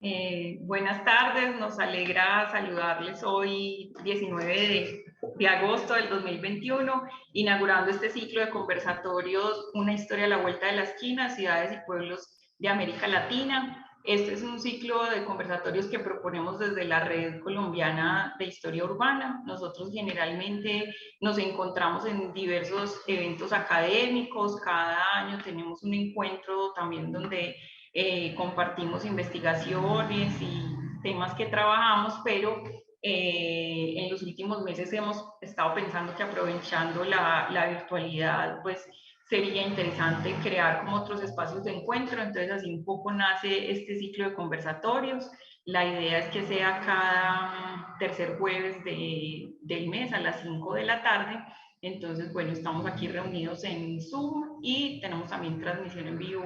Buenas tardes, nos alegra saludarles hoy 19 de agosto del 2021, inaugurando este ciclo de conversatorios, una historia a la vuelta de la esquina, ciudades y pueblos de América Latina. Este es un ciclo de conversatorios que proponemos desde la Red Colombiana de Historia Urbana. Nosotros generalmente nos encontramos en diversos eventos académicos, cada año tenemos un encuentro también donde compartimos investigaciones y temas que trabajamos, pero en los últimos meses hemos estado pensando que aprovechando la virtualidad, pues sería interesante crear como otros espacios de encuentro, entonces así un poco nace este ciclo de conversatorios. La idea es que sea cada tercer jueves del mes a las 5 de la tarde. Entonces, bueno, estamos aquí reunidos en Zoom y tenemos también transmisión en vivo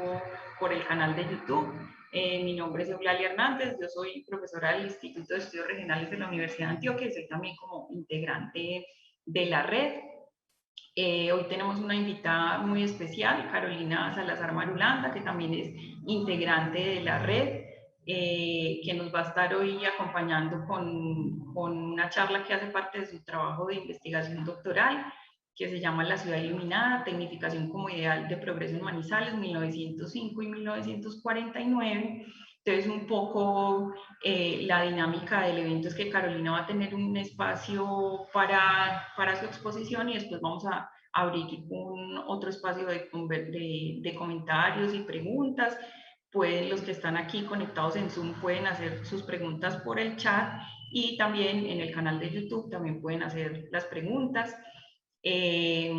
por el canal de YouTube. Mi nombre es Eulalia Hernández, yo soy profesora del Instituto de Estudios Regionales de la Universidad de Antioquia y soy también como integrante de la red. Hoy tenemos una invitada muy especial, Carolina Salazar Marulanda, que también es integrante de la red, que nos va a estar hoy acompañando con una charla que hace parte de su trabajo de investigación doctoral, que se llama La ciudad iluminada, tecnificación como ideal de progreso en Manizales, 1905 y 1949. Entonces, un poco la dinámica del evento es que Carolina va a tener un espacio para su exposición y después vamos a abrir otro espacio de comentarios y preguntas. Pueden, los que están aquí conectados en Zoom pueden hacer sus preguntas por el chat y también en el canal de YouTube también pueden hacer las preguntas. Eh,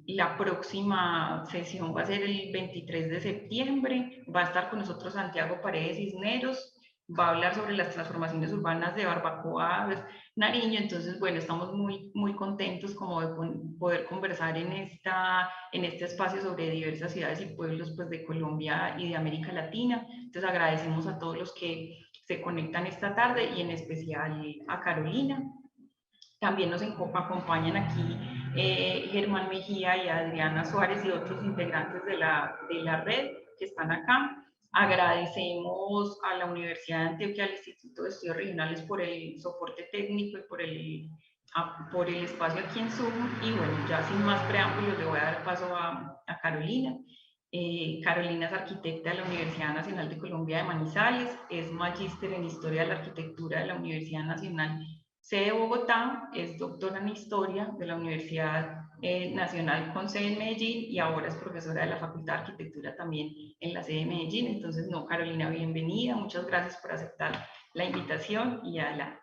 la próxima sesión va a ser el 23 de septiembre. Va a estar con nosotros Santiago Paredes Cisneros. Va a hablar sobre las transformaciones urbanas de Barbacoa, Nariño. Entonces, bueno, estamos muy contentos como de poder conversar en este espacio sobre diversas ciudades y pueblos pues, de Colombia y de América Latina. Entonces, agradecemos a todos los que se conectan esta tarde y en especial a Carolina. También nos acompañan aquí Germán Mejía y Adriana Suárez y otros integrantes de la red que están acá. Agradecemos a la Universidad de Antioquia, al Instituto de Estudios Regionales por el soporte técnico y por el espacio aquí en Zoom. Y bueno, ya sin más preámbulos le voy a dar paso a Carolina. Carolina es arquitecta de la Universidad Nacional de Colombia de Manizales, es magíster en Historia de la Arquitectura de la Universidad Nacional sede de Bogotá, es doctora en Historia de la Universidad Nacional con sede en Medellín y ahora es profesora de la Facultad de Arquitectura también en la sede de Medellín. Entonces, no, Carolina, bienvenida, muchas gracias por aceptar la invitación y adelante.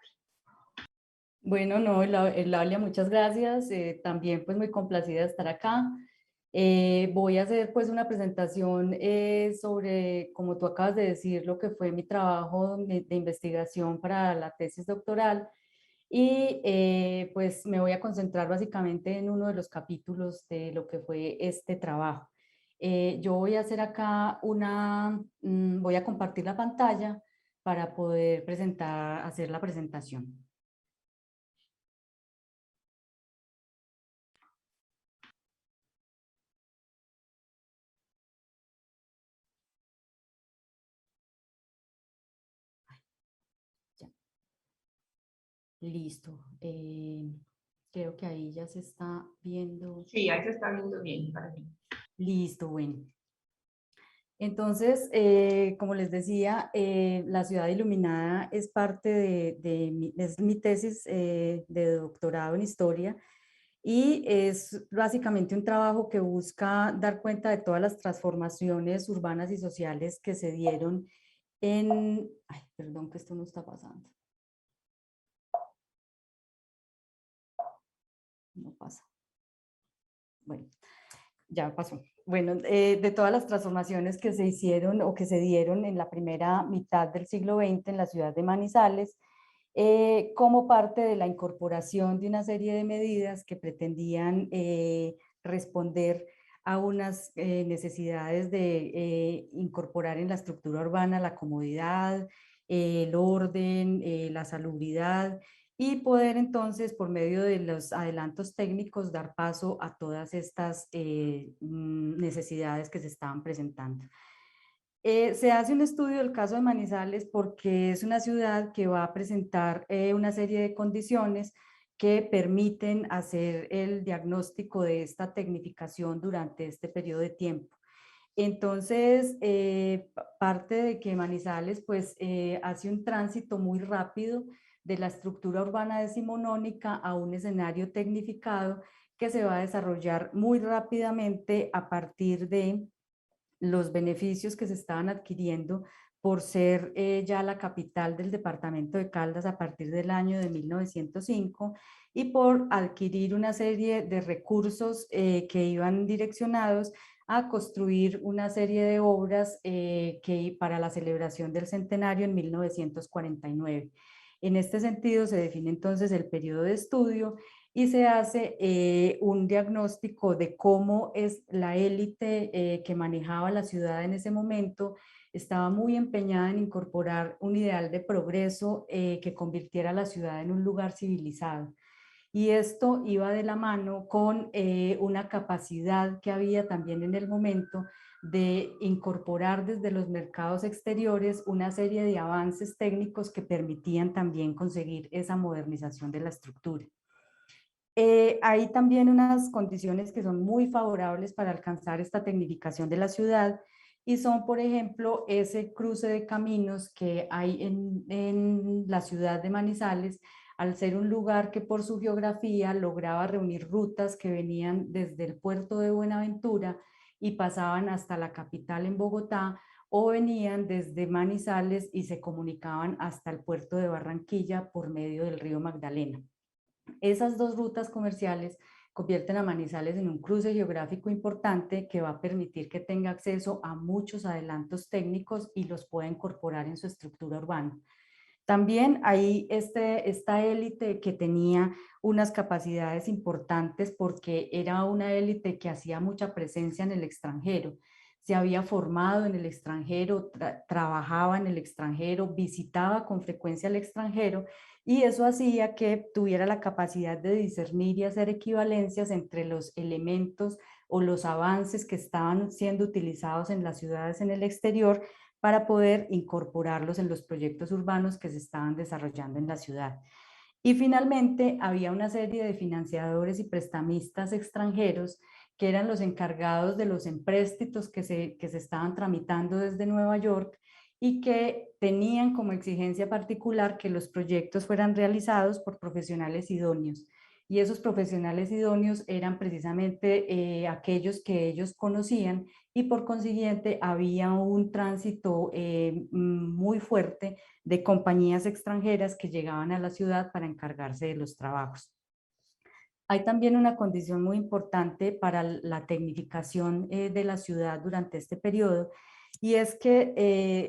Bueno, no, Eulalia, muchas gracias. También pues muy complacida de estar acá. Voy a hacer pues una presentación sobre, como tú acabas de decir, lo que fue mi trabajo de investigación para la tesis doctoral y pues me voy a concentrar básicamente en uno de los capítulos de lo que fue este trabajo. Yo voy a hacer acá voy a compartir la pantalla para poder hacer la presentación. Listo. Creo que ahí ya se está viendo. Sí, ahí se está viendo bien para mí. Listo, bueno. Entonces, como les decía, la ciudad iluminada es parte es mi tesis de doctorado en historia y es básicamente un trabajo que busca dar cuenta de todas las transformaciones urbanas y sociales que se dieron en... Ay, perdón que esto no está pasando. No pasa. Bueno, ya pasó. Bueno, de todas las transformaciones que se hicieron o que se dieron en la primera mitad del siglo XX en la ciudad de Manizales, como parte de la incorporación de una serie de medidas que pretendían responder a unas necesidades de incorporar en la estructura urbana la comodidad, el orden, la salubridad y poder entonces, por medio de los adelantos técnicos, dar paso a todas estas necesidades que se estaban presentando. Se hace un estudio del caso de Manizales porque es una ciudad que va a presentar una serie de condiciones que permiten hacer el diagnóstico de esta tecnificación durante este periodo de tiempo. Entonces, parte de que Manizales pues hace un tránsito muy rápido de la estructura urbana decimonónica a un escenario tecnificado que se va a desarrollar muy rápidamente a partir de los beneficios que se estaban adquiriendo por ser ya la capital del departamento de Caldas a partir del año de 1905 y por adquirir una serie de recursos que iban direccionados a construir una serie de obras que para la celebración del centenario en 1949. En este sentido se define entonces el periodo de estudio y se hace un diagnóstico de cómo es la élite que manejaba la ciudad en ese momento. Estaba muy empeñada en incorporar un ideal de progreso que convirtiera a la ciudad en un lugar civilizado. Y esto iba de la mano con una capacidad que había también en el momento de incorporar desde los mercados exteriores una serie de avances técnicos que permitían también conseguir esa modernización de la estructura. Hay también unas condiciones que son muy favorables para alcanzar esta tecnificación de la ciudad y son, por ejemplo, ese cruce de caminos que hay en la ciudad de Manizales, al ser un lugar que por su geografía lograba reunir rutas que venían desde el puerto de Buenaventura y pasaban hasta la capital en Bogotá, o venían desde Manizales y se comunicaban hasta el puerto de Barranquilla por medio del río Magdalena. Esas dos rutas comerciales convierten a Manizales en un cruce geográfico importante que va a permitir que tenga acceso a muchos adelantos técnicos y los pueda incorporar en su estructura urbana. También hay esta élite que tenía unas capacidades importantes porque era una élite que hacía mucha presencia en el extranjero. Se había formado en el extranjero, trabajaba en el extranjero, visitaba con frecuencia el extranjero y eso hacía que tuviera la capacidad de discernir y hacer equivalencias entre los elementos o los avances que estaban siendo utilizados en las ciudades en el exterior para poder incorporarlos en los proyectos urbanos que se estaban desarrollando en la ciudad. Y finalmente había una serie de financiadores y prestamistas extranjeros que eran los encargados de los empréstitos que se estaban tramitando desde Nueva York y que tenían como exigencia particular que los proyectos fueran realizados por profesionales idóneos. Y esos profesionales idóneos eran precisamente aquellos que ellos conocían y por consiguiente había un tránsito muy fuerte de compañías extranjeras que llegaban a la ciudad para encargarse de los trabajos. Hay también una condición muy importante para la tecnificación de la ciudad durante este periodo y es que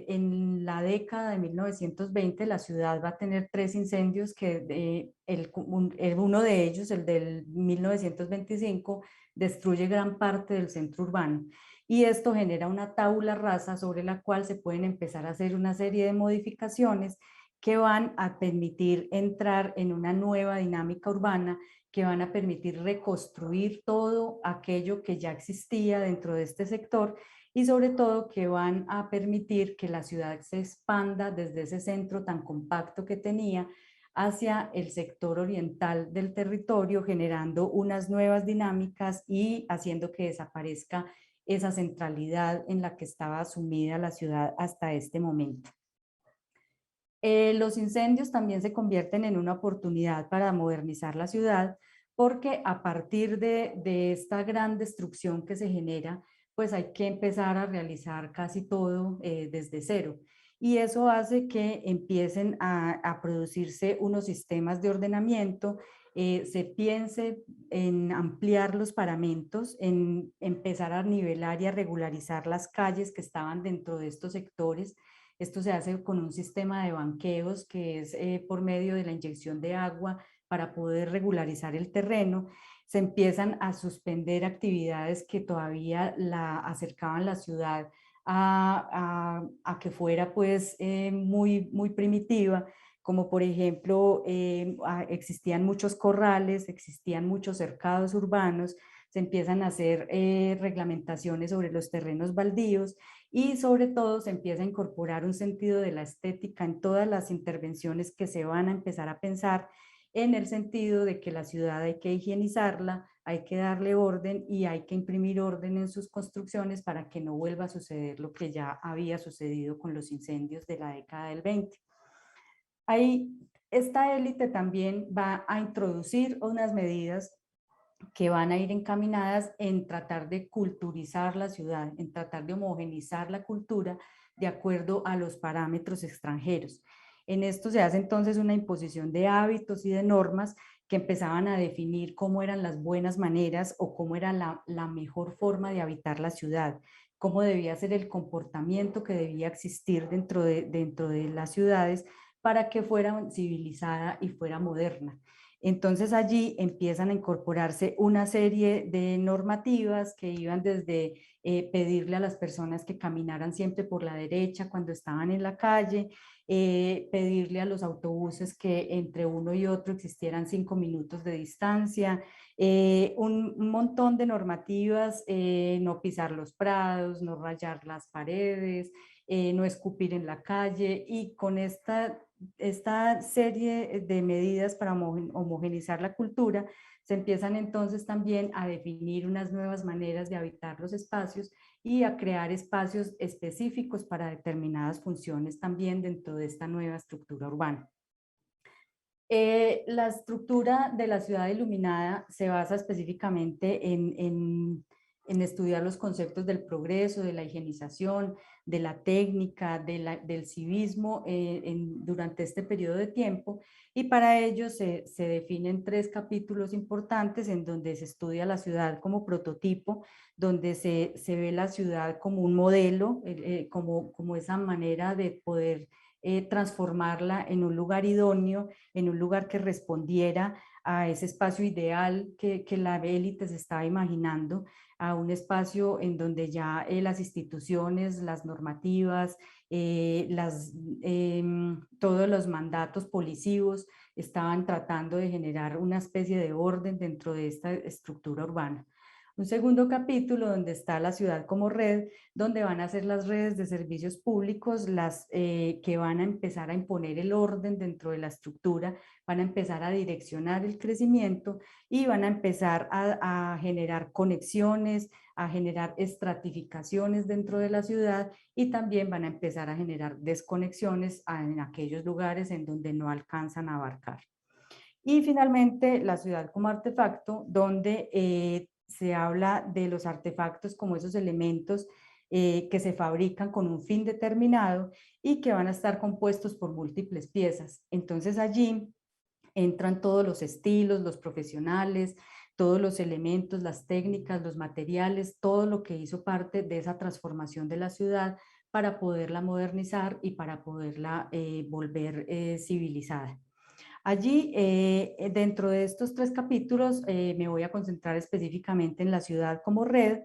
en la década de 1920 la ciudad va a tener 3 incendios que uno de ellos, el del 1925, destruye gran parte del centro urbano y esto genera una tabula rasa sobre la cual se pueden empezar a hacer una serie de modificaciones que van a permitir entrar en una nueva dinámica urbana, que van a permitir reconstruir todo aquello que ya existía dentro de este sector y sobre todo que van a permitir que la ciudad se expanda desde ese centro tan compacto que tenía hacia el sector oriental del territorio, generando unas nuevas dinámicas y haciendo que desaparezca esa centralidad en la que estaba sumida la ciudad hasta este momento. Los incendios también se convierten en una oportunidad para modernizar la ciudad porque a partir de esta gran destrucción que se genera, pues hay que empezar a realizar casi todo desde cero. Y eso hace que empiecen a producirse unos sistemas de ordenamiento, se piense en ampliar los paramentos, en empezar a nivelar y a regularizar las calles que estaban dentro de estos sectores. Esto se hace con un sistema de banqueos que es por medio de la inyección de agua para poder regularizar el terreno. Se empiezan a suspender actividades que todavía la acercaban la ciudad a que fuera pues muy primitiva, como por ejemplo existían muchos corrales, existían muchos cercados urbanos, se empiezan a hacer reglamentaciones sobre los terrenos baldíos y sobre todo se empieza a incorporar un sentido de la estética en todas las intervenciones que se van a empezar a pensar, en el sentido de que la ciudad hay que higienizarla, hay que darle orden y hay que imprimir orden en sus construcciones para que no vuelva a suceder lo que ya había sucedido con los incendios de la década del 20. Ahí, esta élite también va a introducir unas medidas que van a ir encaminadas en tratar de culturizar la ciudad, en tratar de homogenizar la cultura de acuerdo a los parámetros extranjeros. En esto se hace entonces una imposición de hábitos y de normas que empezaban a definir cómo eran las buenas maneras o cómo era la mejor forma de habitar la ciudad, cómo debía ser el comportamiento que debía existir dentro de las ciudades para que fuera civilizada y fuera moderna. Entonces allí empiezan a incorporarse una serie de normativas que iban desde pedirle a las personas que caminaran siempre por la derecha cuando estaban en la calle, pedirle a los autobuses que entre uno y otro existieran 5 minutos de distancia, un montón de normativas, no pisar los prados, no rayar las paredes, no escupir en la calle, y con esta serie de medidas para homogenizar la cultura, se empiezan entonces también a definir unas nuevas maneras de habitar los espacios y a crear espacios específicos para determinadas funciones también dentro de esta nueva estructura urbana. La estructura de la ciudad iluminada se basa específicamente en estudiar los conceptos del progreso, de la higienización, de la técnica, del civismo durante este periodo de tiempo, y para ello se definen 3 capítulos importantes en donde se estudia la ciudad como prototipo, donde se ve la ciudad como un modelo, como esa manera de poder transformarla en un lugar idóneo, en un lugar que respondiera a ese espacio ideal que la élite se estaba imaginando, a un espacio en donde ya las instituciones, las normativas, todos los mandatos policivos estaban tratando de generar una especie de orden dentro de esta estructura urbana. Un segundo capítulo donde está la ciudad como red, donde van a ser las redes de servicios públicos las que van a empezar a imponer el orden dentro de la estructura, van a empezar a direccionar el crecimiento y van a empezar a generar conexiones, a generar estratificaciones dentro de la ciudad, y también van a empezar a generar desconexiones en aquellos lugares en donde no alcanzan a abarcar. Y finalmente, la ciudad como artefacto, donde se habla de los artefactos como esos elementos que se fabrican con un fin determinado y que van a estar compuestos por múltiples piezas. Entonces allí entran todos los estilos, los profesionales, todos los elementos, las técnicas, los materiales, todo lo que hizo parte de esa transformación de la ciudad para poderla modernizar y para poderla volver civilizada. Allí, dentro de estos 3 capítulos, me voy a concentrar específicamente en la ciudad como red,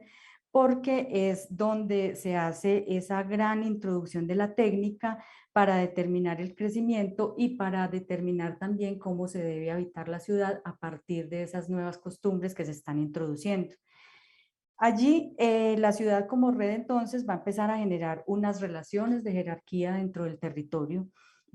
porque es donde se hace esa gran introducción de la técnica para determinar el crecimiento y para determinar también cómo se debe habitar la ciudad a partir de esas nuevas costumbres que se están introduciendo. Allí, la ciudad como red entonces va a empezar a generar unas relaciones de jerarquía dentro del territorio,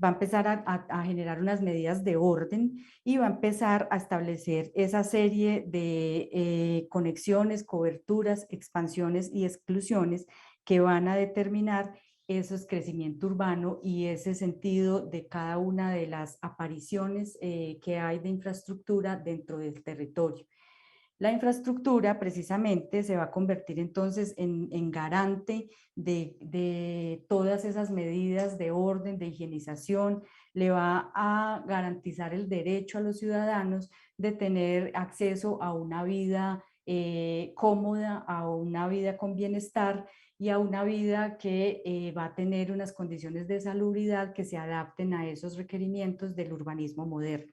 va a empezar a generar unas medidas de orden y va a empezar a establecer esa serie de conexiones, coberturas, expansiones y exclusiones que van a determinar ese crecimiento urbano y ese sentido de cada una de las apariciones que hay de infraestructura dentro del territorio. La infraestructura precisamente se va a convertir entonces en garante de todas esas medidas de orden, de higienización, le va a garantizar el derecho a los ciudadanos de tener acceso a una vida cómoda, a una vida con bienestar y a una vida que va a tener unas condiciones de salubridad que se adapten a esos requerimientos del urbanismo moderno.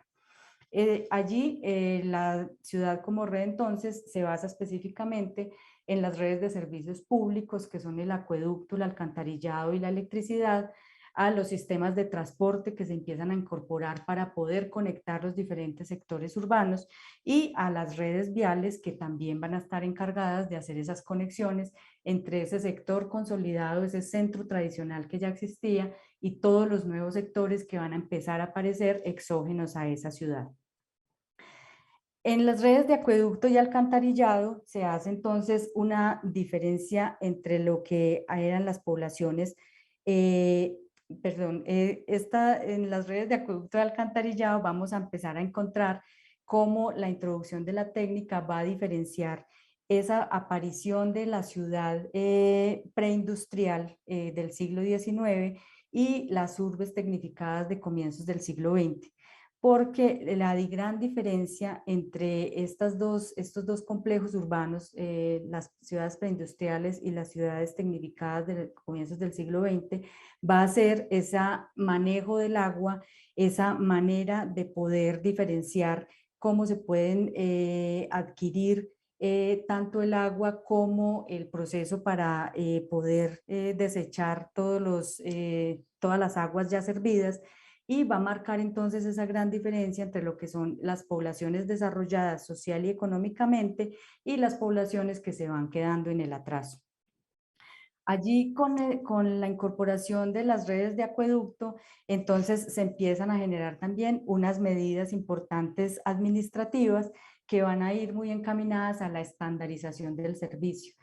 Allí la ciudad como red entonces se basa específicamente en las redes de servicios públicos que son el acueducto, el alcantarillado y la electricidad, a los sistemas de transporte que se empiezan a incorporar para poder conectar los diferentes sectores urbanos y a las redes viales que también van a estar encargadas de hacer esas conexiones entre ese sector consolidado, ese centro tradicional que ya existía y todos los nuevos sectores que van a empezar a aparecer exógenos a esa ciudad. En las redes de acueducto y alcantarillado se hace entonces una diferencia entre lo que eran las poblaciones, en las redes de acueducto y alcantarillado vamos a empezar a encontrar cómo la introducción de la técnica va a diferenciar esa aparición de la ciudad preindustrial del siglo XIX y las urbes tecnificadas de comienzos del siglo XX, porque la gran diferencia entre estos dos complejos urbanos, las ciudades preindustriales y las ciudades tecnificadas de comienzos del siglo XX, va a ser ese manejo del agua, esa manera de poder diferenciar cómo se pueden adquirir tanto el agua como el proceso para poder desechar todas las aguas ya servidas, y va a marcar entonces esa gran diferencia entre lo que son las poblaciones desarrolladas social y económicamente y las poblaciones que se van quedando en el atraso. Allí con la incorporación de las redes de acueducto, entonces se empiezan a generar también unas medidas importantes administrativas que van a ir muy encaminadas a la estandarización del servicio,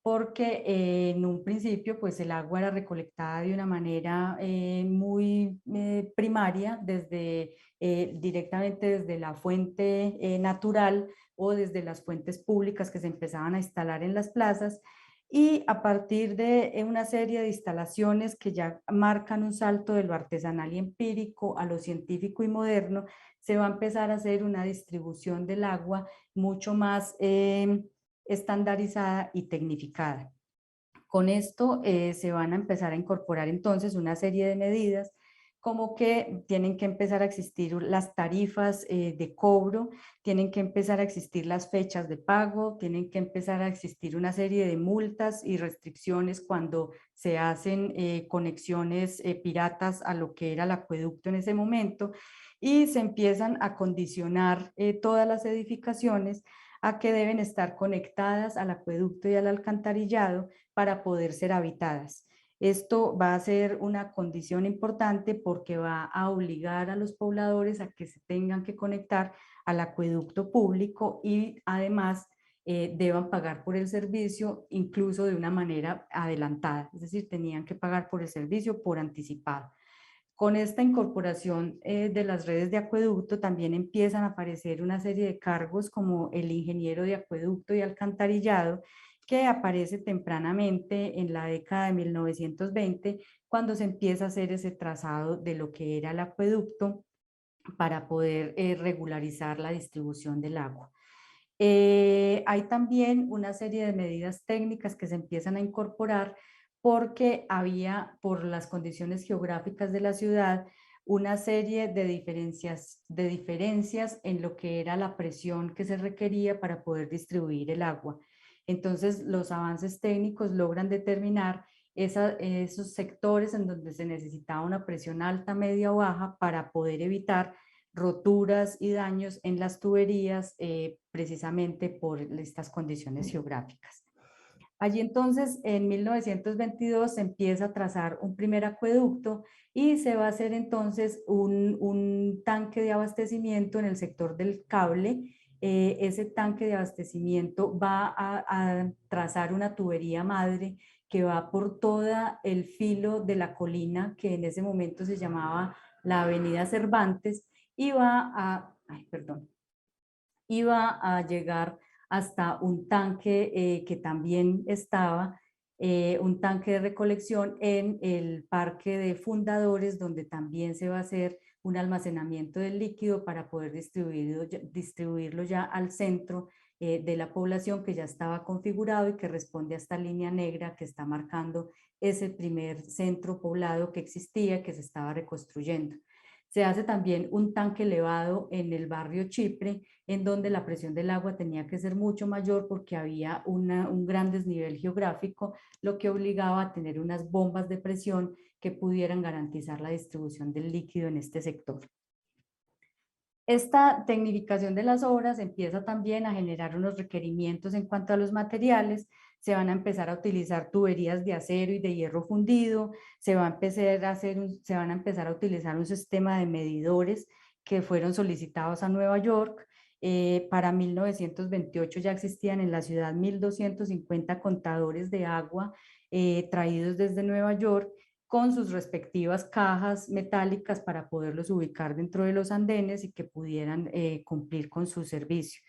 porque en un principio pues el agua era recolectada de una manera muy primaria, directamente desde la fuente natural o desde las fuentes públicas que se empezaban a instalar en las plazas, y a partir de una serie de instalaciones que ya marcan un salto de lo artesanal y empírico a lo científico y moderno, se va a empezar a hacer una distribución del agua mucho más estandarizada y tecnificada. Con esto se van a empezar a incorporar entonces una serie de medidas, como que tienen que empezar a existir las tarifas de cobro, tienen que empezar a existir las fechas de pago, tienen que empezar a existir una serie de multas y restricciones cuando se hacen conexiones piratas a lo que era el acueducto en ese momento, y se empiezan a condicionar todas las edificaciones a que deben estar conectadas al acueducto y al alcantarillado para poder ser habitadas. Esto va a ser una condición importante porque va a obligar a los pobladores a que se tengan que conectar al acueducto público y además deban pagar por el servicio incluso de una manera adelantada, es decir, tenían que pagar por el servicio por anticipado. Con esta incorporación de las redes de acueducto también empiezan a aparecer una serie de cargos como el ingeniero de acueducto y alcantarillado, que aparece tempranamente en la década de 1920, cuando se empieza a hacer ese trazado de lo que era el acueducto para poder regularizar la distribución del agua. Hay también una serie de medidas técnicas que se empiezan a incorporar porque había, por las condiciones geográficas de la ciudad, una serie de diferencias en lo que era la presión que se requería para poder distribuir el agua. Entonces, los avances técnicos logran determinar esos sectores en donde se necesitaba una presión alta, media o baja para poder evitar roturas y daños en las tuberías precisamente por estas condiciones geográficas. Allí entonces en 1922 se empieza a trazar un primer acueducto y se va a hacer entonces un tanque de abastecimiento en el sector del cable. Ese tanque de abastecimiento va a trazar una tubería madre que va por todo el filo de la colina que en ese momento se llamaba la Avenida Cervantes, iba a llegar hasta un tanque que también estaba, un tanque de recolección en el Parque de Fundadores, donde también se va a hacer un almacenamiento del líquido para poder distribuirlo ya al centro de la población, que ya estaba configurado y que responde a esta línea negra que está marcando ese primer centro poblado que existía, que se estaba reconstruyendo. Se hace también un tanque elevado en el barrio Chipre, en donde la presión del agua tenía que ser mucho mayor porque había un gran desnivel geográfico, lo que obligaba a tener unas bombas de presión que pudieran garantizar la distribución del líquido en este sector. Esta tecnificación de las obras empieza también a generar unos requerimientos en cuanto a los materiales. Se van a empezar a utilizar tuberías de acero y de hierro fundido, se van a empezar a utilizar un sistema de medidores que fueron solicitados a Nueva York. Para 1928 ya existían en la ciudad 1.250 contadores de agua traídos desde Nueva York, con sus respectivas cajas metálicas para poderlos ubicar dentro de los andenes y que pudieran cumplir con su servicio.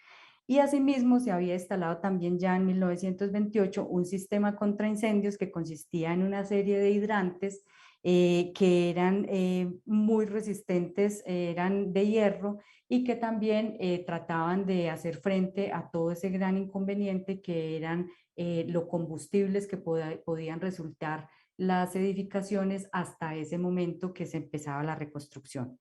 Y asimismo se había instalado también ya en 1928 un sistema contra incendios que consistía en una serie de hidrantes que eran muy resistentes, eran de hierro y que también trataban de hacer frente a todo ese gran inconveniente que eran los combustibles que podían resultar las edificaciones hasta ese momento que se empezaba la reconstrucción.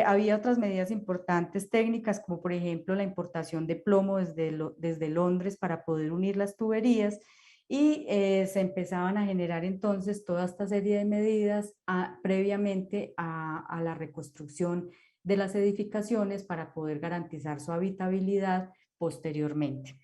Había otras medidas importantes técnicas, como por ejemplo la importación de plomo desde Londres para poder unir las tuberías, y se empezaban a generar entonces toda esta serie de medidas previamente a la reconstrucción de las edificaciones para poder garantizar su habitabilidad posteriormente.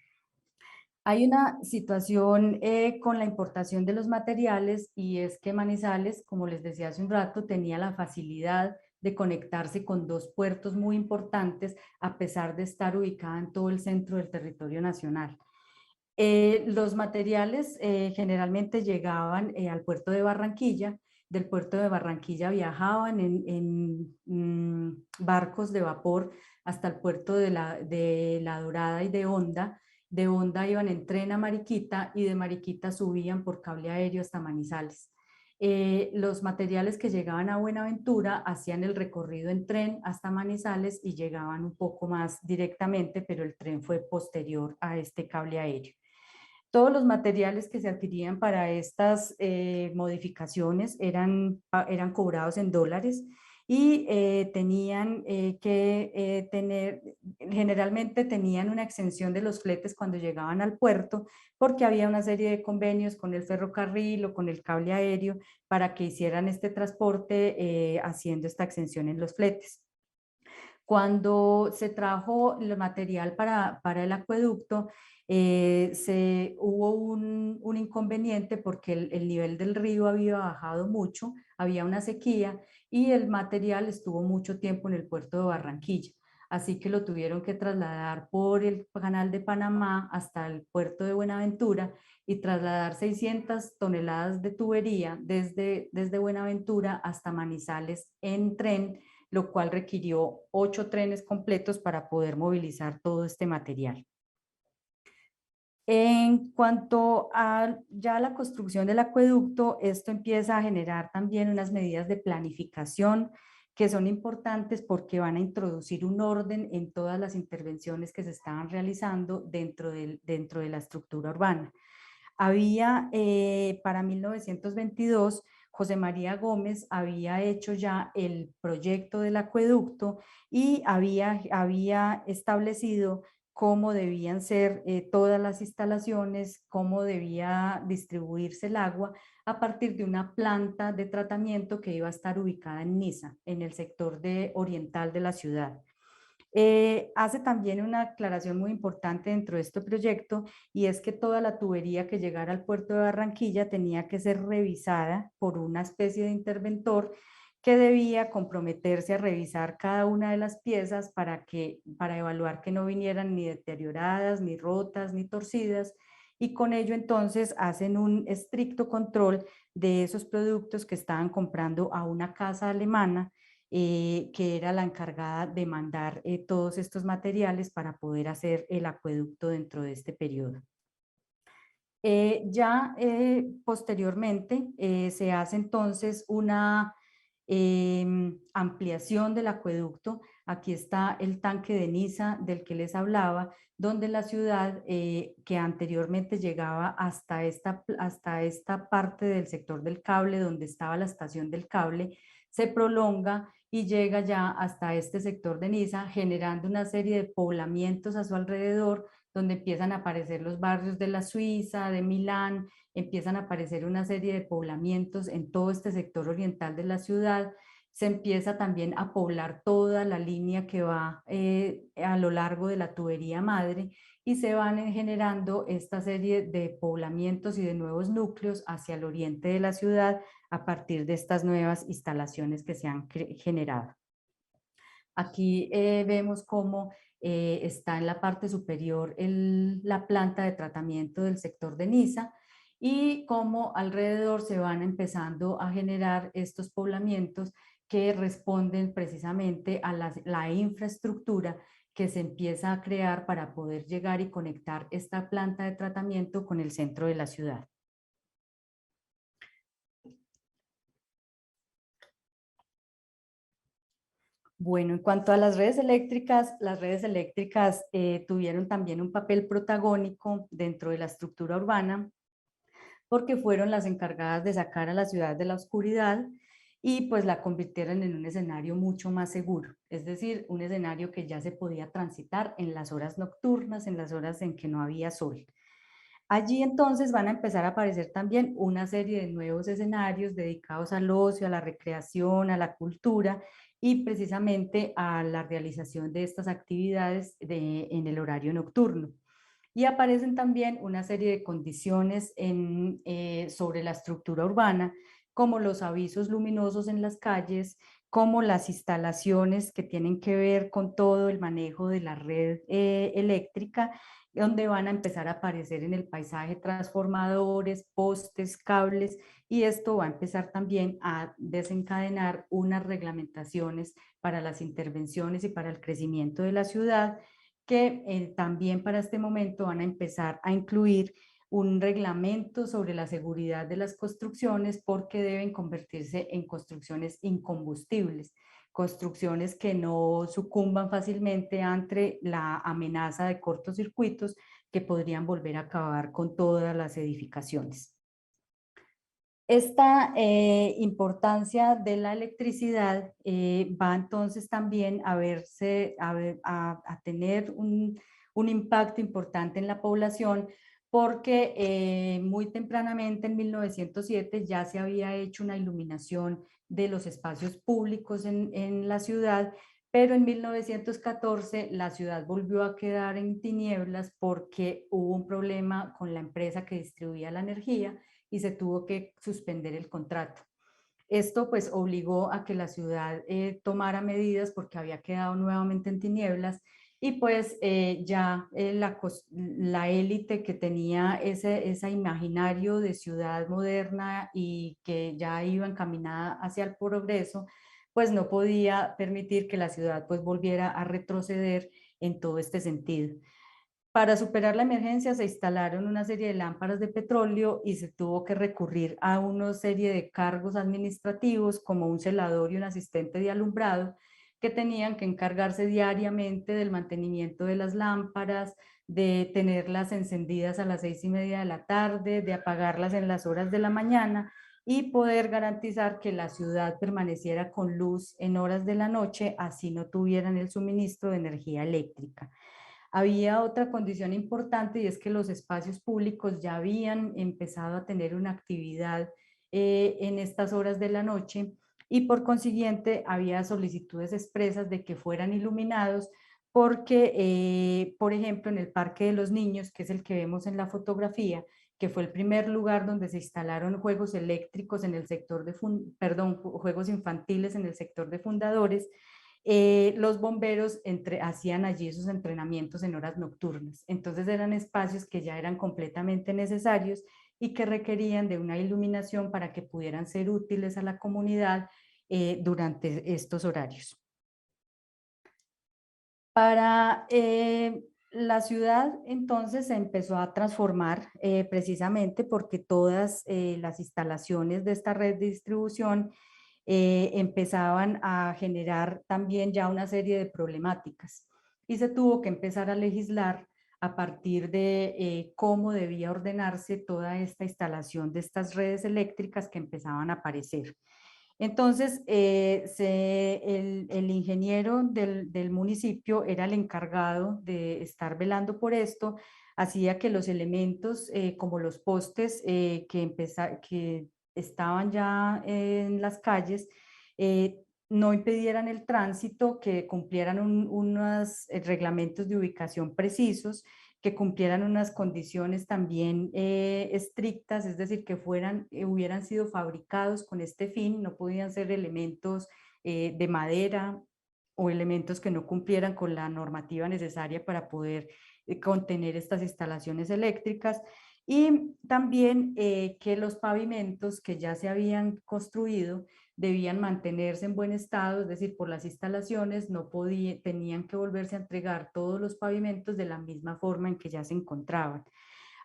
Hay una situación con la importación de los materiales, y es que Manizales, como les decía hace un rato, tenía la facilidad de conectarse con dos puertos muy importantes a pesar de estar ubicada en todo el centro del territorio nacional. Los materiales generalmente llegaban al puerto de Barranquilla. Del puerto de Barranquilla viajaban en barcos de vapor hasta el puerto de la Dorada y de Honda. De Honda iban en tren a Mariquita y de Mariquita subían por cable aéreo hasta Manizales. Los materiales que llegaban a Buenaventura hacían el recorrido en tren hasta Manizales y llegaban un poco más directamente, pero el tren fue posterior a este cable aéreo. Todos los materiales que se adquirían para estas modificaciones eran cobrados en dólares y tenían que generalmente tenían una exención de los fletes cuando llegaban al puerto, porque había una serie de convenios con el ferrocarril o con el cable aéreo para que hicieran este transporte haciendo esta exención en los fletes. Cuando se trajo el material para el acueducto, hubo un inconveniente porque el nivel del río había bajado mucho, había una sequía y el material estuvo mucho tiempo en el puerto de Barranquilla. Así que lo tuvieron que trasladar por el canal de Panamá hasta el puerto de Buenaventura y trasladar 600 toneladas de tubería desde Buenaventura hasta Manizales en tren, lo cual requirió 8 trenes completos para poder movilizar todo este material. En cuanto a ya la construcción del acueducto, esto empieza a generar también unas medidas de planificación que son importantes porque van a introducir un orden en todas las intervenciones que se estaban realizando dentro de la estructura urbana. Había para 1922, José María Gómez había hecho ya el proyecto del acueducto y había establecido cómo debían ser todas las instalaciones, cómo debía distribuirse el agua a partir de una planta de tratamiento que iba a estar ubicada en Niza, en el sector oriental de la ciudad. Hace también una aclaración muy importante dentro de este proyecto, y es que toda la tubería que llegara al puerto de Barranquilla tenía que ser revisada por una especie de interventor que debía comprometerse a revisar cada una de las piezas para evaluar que no vinieran ni deterioradas, ni rotas, ni torcidas, y con ello entonces hacen un estricto control de esos productos que estaban comprando a una casa alemana que era la encargada de mandar todos estos materiales para poder hacer el acueducto dentro de este periodo. Posteriormente se hace entonces una ampliación del acueducto. Aquí está el tanque de Niza del que les hablaba, donde la ciudad que anteriormente llegaba hasta esta parte del sector del cable, donde estaba la estación del cable, se prolonga y llega ya hasta este sector de Niza, generando una serie de poblamientos a su alrededor, donde empiezan a aparecer los barrios de la Suiza, de Milán, empiezan a aparecer una serie de poblamientos en todo este sector oriental de la ciudad. Se empieza también a poblar toda la línea que va a lo largo de la tubería madre, y se van generando esta serie de poblamientos y de nuevos núcleos hacia el oriente de la ciudad a partir de estas nuevas instalaciones que se han generado. Aquí vemos cómo está en la parte superior la planta de tratamiento del sector de Niza, y cómo alrededor se van empezando a generar estos poblamientos que responden precisamente a la infraestructura que se empieza a crear para poder llegar y conectar esta planta de tratamiento con el centro de la ciudad. Bueno, en cuanto a las redes eléctricas tuvieron también un papel protagónico dentro de la estructura urbana, porque fueron las encargadas de sacar a la ciudad de la oscuridad y pues la convirtieron en un escenario mucho más seguro, es decir, un escenario que ya se podía transitar en las horas nocturnas, en las horas en que no había sol. Allí entonces van a empezar a aparecer también una serie de nuevos escenarios dedicados al ocio, a la recreación, a la cultura y precisamente a la realización de estas actividades en el horario nocturno. Y aparecen también una serie de condiciones sobre la estructura urbana, como los avisos luminosos en las calles, como las instalaciones que tienen que ver con todo el manejo de la red eléctrica, donde van a empezar a aparecer en el paisaje transformadores, postes, cables, y esto va a empezar también a desencadenar unas reglamentaciones para las intervenciones y para el crecimiento de la ciudad, que también para este momento van a empezar a incluir un reglamento sobre la seguridad de las construcciones, porque deben convertirse en construcciones incombustibles, construcciones que no sucumban fácilmente ante la amenaza de cortocircuitos que podrían volver a acabar con todas las edificaciones. Esta importancia de la electricidad va entonces también a tener un impacto importante en la población, porque muy tempranamente en 1907 ya se había hecho una iluminación de los espacios públicos en la ciudad, pero en 1914 la ciudad volvió a quedar en tinieblas porque hubo un problema con la empresa que distribuía la energía y se tuvo que suspender el contrato. Esto pues obligó a que la ciudad tomara medidas porque había quedado nuevamente en tinieblas, y pues la élite que tenía ese imaginario de ciudad moderna y que ya iba encaminada hacia el progreso, pues no podía permitir que la ciudad pues volviera a retroceder en todo este sentido. Para superar la emergencia se instalaron una serie de lámparas de petróleo y se tuvo que recurrir a una serie de cargos administrativos como un celador y un asistente de alumbrado, que tenían que encargarse diariamente del mantenimiento de las lámparas, de tenerlas encendidas a las 6:30 de la tarde, de apagarlas en las horas de la mañana y poder garantizar que la ciudad permaneciera con luz en horas de la noche, así no tuvieran el suministro de energía eléctrica. Había otra condición importante, y es que los espacios públicos ya habían empezado a tener una actividad en estas horas de la noche, y por consiguiente había solicitudes expresas de que fueran iluminados, porque, por ejemplo, en el Parque de los Niños, que es el que vemos en la fotografía, que fue el primer lugar donde se instalaron juegos eléctricos en el sector juegos infantiles en el sector de Fundadores, los bomberos hacían allí esos entrenamientos en horas nocturnas. Entonces eran espacios que ya eran completamente necesarios y que requerían de una iluminación para que pudieran ser útiles a la comunidad durante estos horarios. Para la ciudad entonces se empezó a transformar precisamente porque todas las instalaciones de esta red de distribución empezaban a generar también ya una serie de problemáticas, y se tuvo que empezar a legislar a partir de cómo debía ordenarse toda esta instalación de estas redes eléctricas que empezaban a aparecer. Entonces, el ingeniero del municipio era el encargado de estar velando por esto, hacía que los elementos como los postes que estaban ya en las calles no impidieran el tránsito, que cumplieran unos reglamentos de ubicación precisos, que cumplieran unas condiciones también estrictas, es decir, que hubieran sido fabricados con este fin, no podían ser elementos de madera o elementos que no cumplieran con la normativa necesaria para poder contener estas instalaciones eléctricas. Y también que los pavimentos que ya se habían construido debían mantenerse en buen estado, es decir, por las instalaciones tenían que volverse a entregar todos los pavimentos de la misma forma en que ya se encontraban.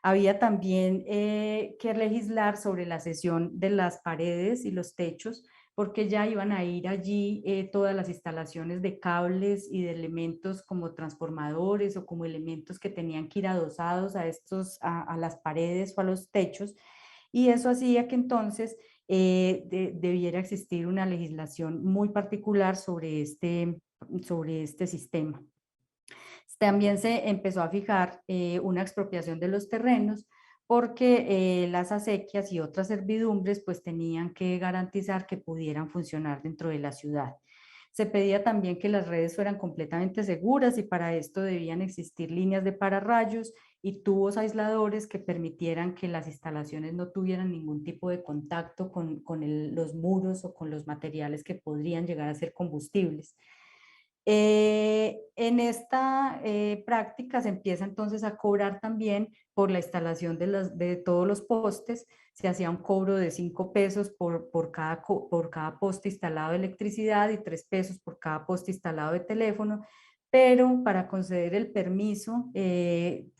Había también que legislar sobre la cesión de las paredes y los techos, porque ya iban a ir allí todas las instalaciones de cables y de elementos como transformadores o como elementos que tenían que ir adosados a las paredes o a los techos, y eso hacía que entonces debiera existir una legislación muy particular sobre este sistema. También se empezó a fijar una expropiación de los terrenos porque las acequias y otras servidumbres pues tenían que garantizar que pudieran funcionar dentro de la ciudad. Se pedía también que las redes fueran completamente seguras y para esto debían existir líneas de pararrayos y tubos aisladores que permitieran que las instalaciones no tuvieran ningún tipo de contacto con los muros o con los materiales que podrían llegar a ser combustibles. En esta práctica se empieza entonces a cobrar también por la instalación de todos los postes. Se hacía un cobro de 5 pesos por cada poste instalado de electricidad y 3 pesos por cada poste instalado de teléfono, pero para conceder el permiso de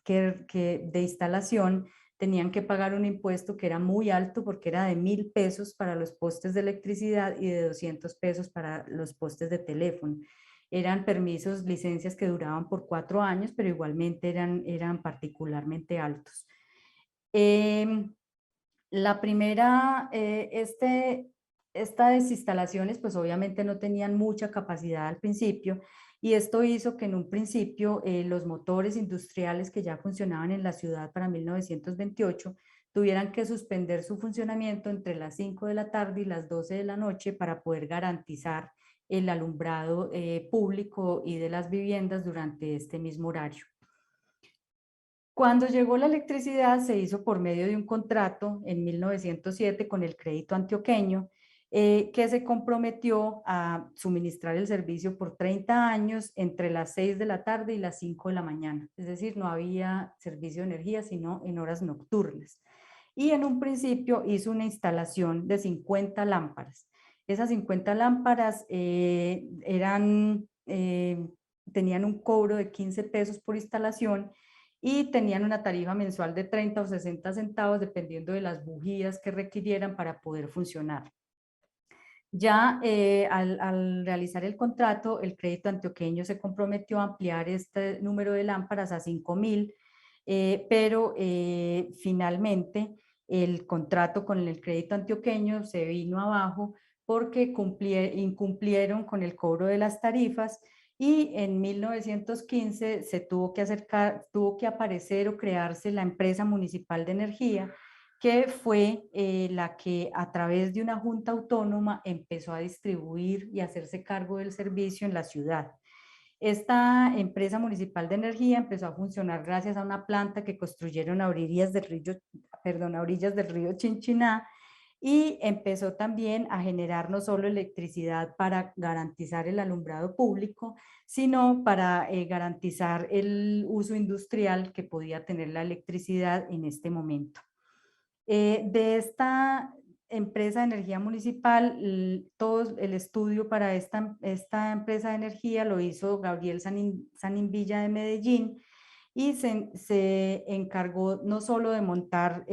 instalación tenían que pagar un impuesto que era muy alto porque era de 1.000 pesos para los postes de electricidad y de 200 pesos para los postes de teléfono. Eran permisos, licencias que duraban por 4 años, pero igualmente eran particularmente altos. La primera, estas instalaciones pues obviamente no tenían mucha capacidad al principio y esto hizo que en un principio los motores industriales que ya funcionaban en la ciudad para 1928 tuvieran que suspender su funcionamiento entre las 5 de la tarde y las 12 de la noche para poder garantizar el alumbrado público y de las viviendas durante este mismo horario. Cuando llegó la electricidad se hizo por medio de un contrato en 1907 con el Crédito Antioqueño, que se comprometió a suministrar el servicio por 30 años entre las 6 de la tarde y las 5 de la mañana. Es decir, no había servicio de energía sino en horas nocturnas. Y en un principio hizo una instalación de 50 lámparas. Esas 50 lámparas tenían un cobro de 15 pesos por instalación y tenían una tarifa mensual de 30 o 60 centavos dependiendo de las bujías que requirieran para poder funcionar. Ya al realizar el contrato, el Crédito Antioqueño se comprometió a ampliar este número de lámparas a 5.000, pero finalmente el contrato con el Crédito Antioqueño se vino abajo porque incumplieron con el cobro de las tarifas y en 1915 tuvo que aparecer o crearse la Empresa Municipal de Energía, que fue la que a través de una junta autónoma empezó a distribuir y hacerse cargo del servicio en la ciudad. Esta empresa municipal de energía empezó a funcionar gracias a una planta que construyeron a orillas del río Chinchiná y empezó también a generar no solo electricidad para garantizar el alumbrado público, sino para garantizar el uso industrial que podía tener la electricidad en este momento. De esta empresa de energía municipal, todo el estudio para esta empresa de energía lo hizo Gabriel Saninvilla de Medellín y se encargó no solo de montar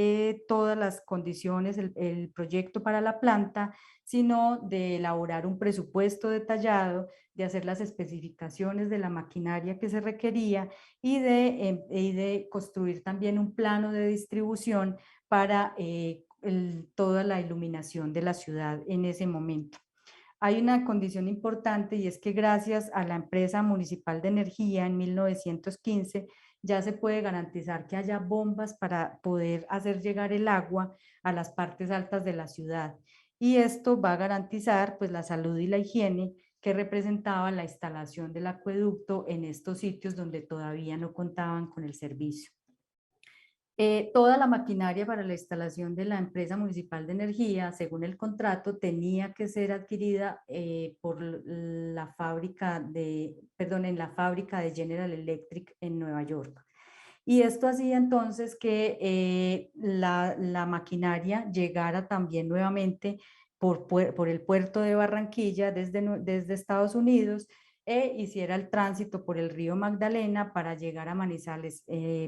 todas las condiciones, el proyecto para la planta, sino de elaborar un presupuesto detallado, de hacer las especificaciones de la maquinaria que se requería y de construir también un plano de distribución para toda la iluminación de la ciudad en ese momento. Hay una condición importante y es que gracias a la empresa municipal de energía en 1915 ya se puede garantizar que haya bombas para poder hacer llegar el agua a las partes altas de la ciudad. Y esto va a garantizar pues la salud y la higiene que representaba la instalación del acueducto en estos sitios donde todavía no contaban con el servicio. Toda la maquinaria para la instalación de la empresa municipal de energía, según el contrato, tenía que ser adquirida por la fábrica en la fábrica de General Electric en Nueva York. Y esto hacía entonces que la maquinaria llegara también nuevamente por el puerto de Barranquilla desde Estados Unidos e hiciera el tránsito por el río Magdalena para llegar a Manizales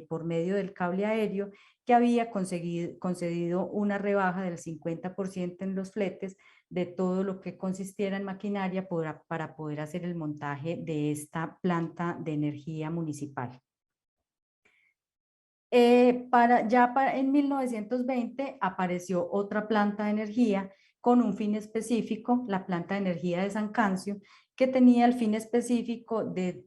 por medio del cable aéreo que había concedido una rebaja del 50% en los fletes de todo lo que consistiera en maquinaria para poder hacer el montaje de esta planta de energía municipal. En 1920 apareció otra planta de energía con un fin específico, la planta de energía de San Cancio, que tenía el fin específico de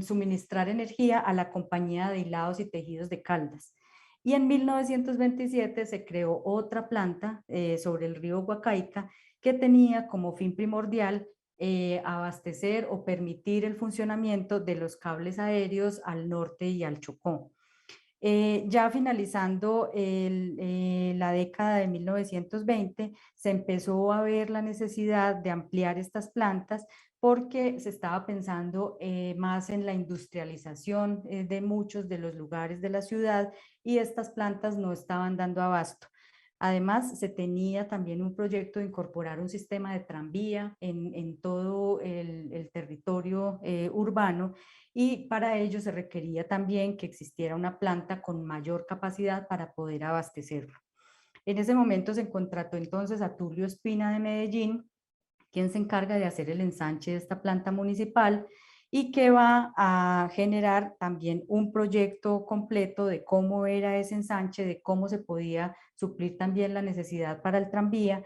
suministrar energía a la compañía de hilados y tejidos de Caldas. Y en 1927 se creó otra planta sobre el río Huacaica que tenía como fin primordial abastecer o permitir el funcionamiento de los cables aéreos al norte y al Chocó. Ya finalizando la década de 1920, se empezó a ver la necesidad de ampliar estas plantas porque se estaba pensando más en la industrialización de muchos de los lugares de la ciudad y estas plantas no estaban dando abasto. Además, se tenía también un proyecto de incorporar un sistema de tranvía en todo el territorio urbano y para ello se requería también que existiera una planta con mayor capacidad para poder abastecerlo. En ese momento se contrató entonces a Tulio Espina de Medellín, quien se encarga de hacer el ensanche de esta planta municipal y que va a generar también un proyecto completo de cómo era ese ensanche, de cómo se podía suplir también la necesidad para el tranvía.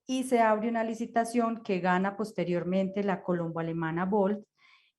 Y se abre una licitación que gana posteriormente la colombo-alemana Volt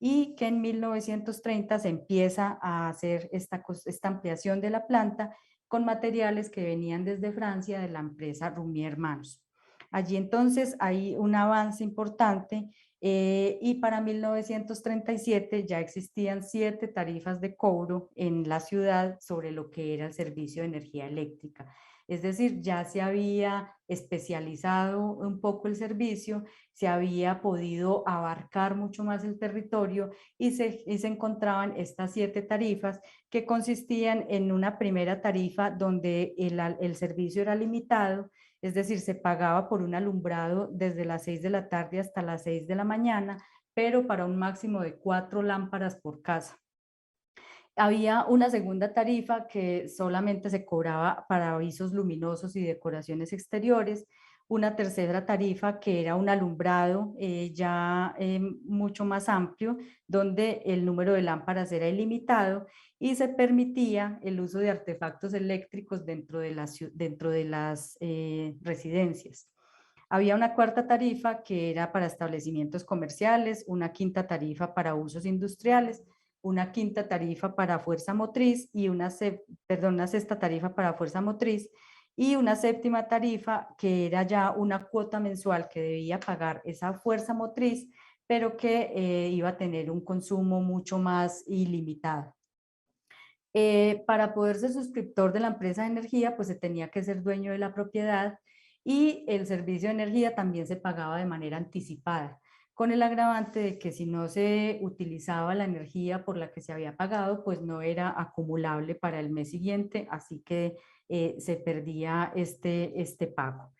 y que en 1930 se empieza a hacer esta ampliación de la planta con materiales que venían desde Francia de la empresa Rumier Hermanos. Allí entonces hay un avance importante y para 1937 ya existían 7 tarifas de cobro en la ciudad sobre lo que era el servicio de energía eléctrica. Es decir, ya se había especializado un poco el servicio, se había podido abarcar mucho más el territorio y se encontraban estas 7 tarifas que consistían en una primera tarifa donde el servicio era limitado, es decir, se pagaba por un alumbrado desde las 6 de la tarde hasta las 6 de la mañana, pero para un máximo de 4 lámparas por casa. Había una segunda tarifa que solamente se cobraba para avisos luminosos y decoraciones exteriores, una tercera tarifa que era un alumbrado ya mucho más amplio, donde el número de lámparas era ilimitado y se permitía el uso de artefactos eléctricos dentro de las residencias. Había una cuarta tarifa que era para establecimientos comerciales, una quinta tarifa para usos industriales, una quinta tarifa para fuerza motriz y una sexta tarifa para fuerza motriz y una séptima tarifa que era ya una cuota mensual que debía pagar esa fuerza motriz, pero que iba a tener un consumo mucho más ilimitado. Para poder ser suscriptor de la empresa de energía, pues se tenía que ser dueño de la propiedad y el servicio de energía también se pagaba de manera anticipada, con el agravante de que si no se utilizaba la energía por la que se había pagado, pues no era acumulable para el mes siguiente, así que se perdía este pago.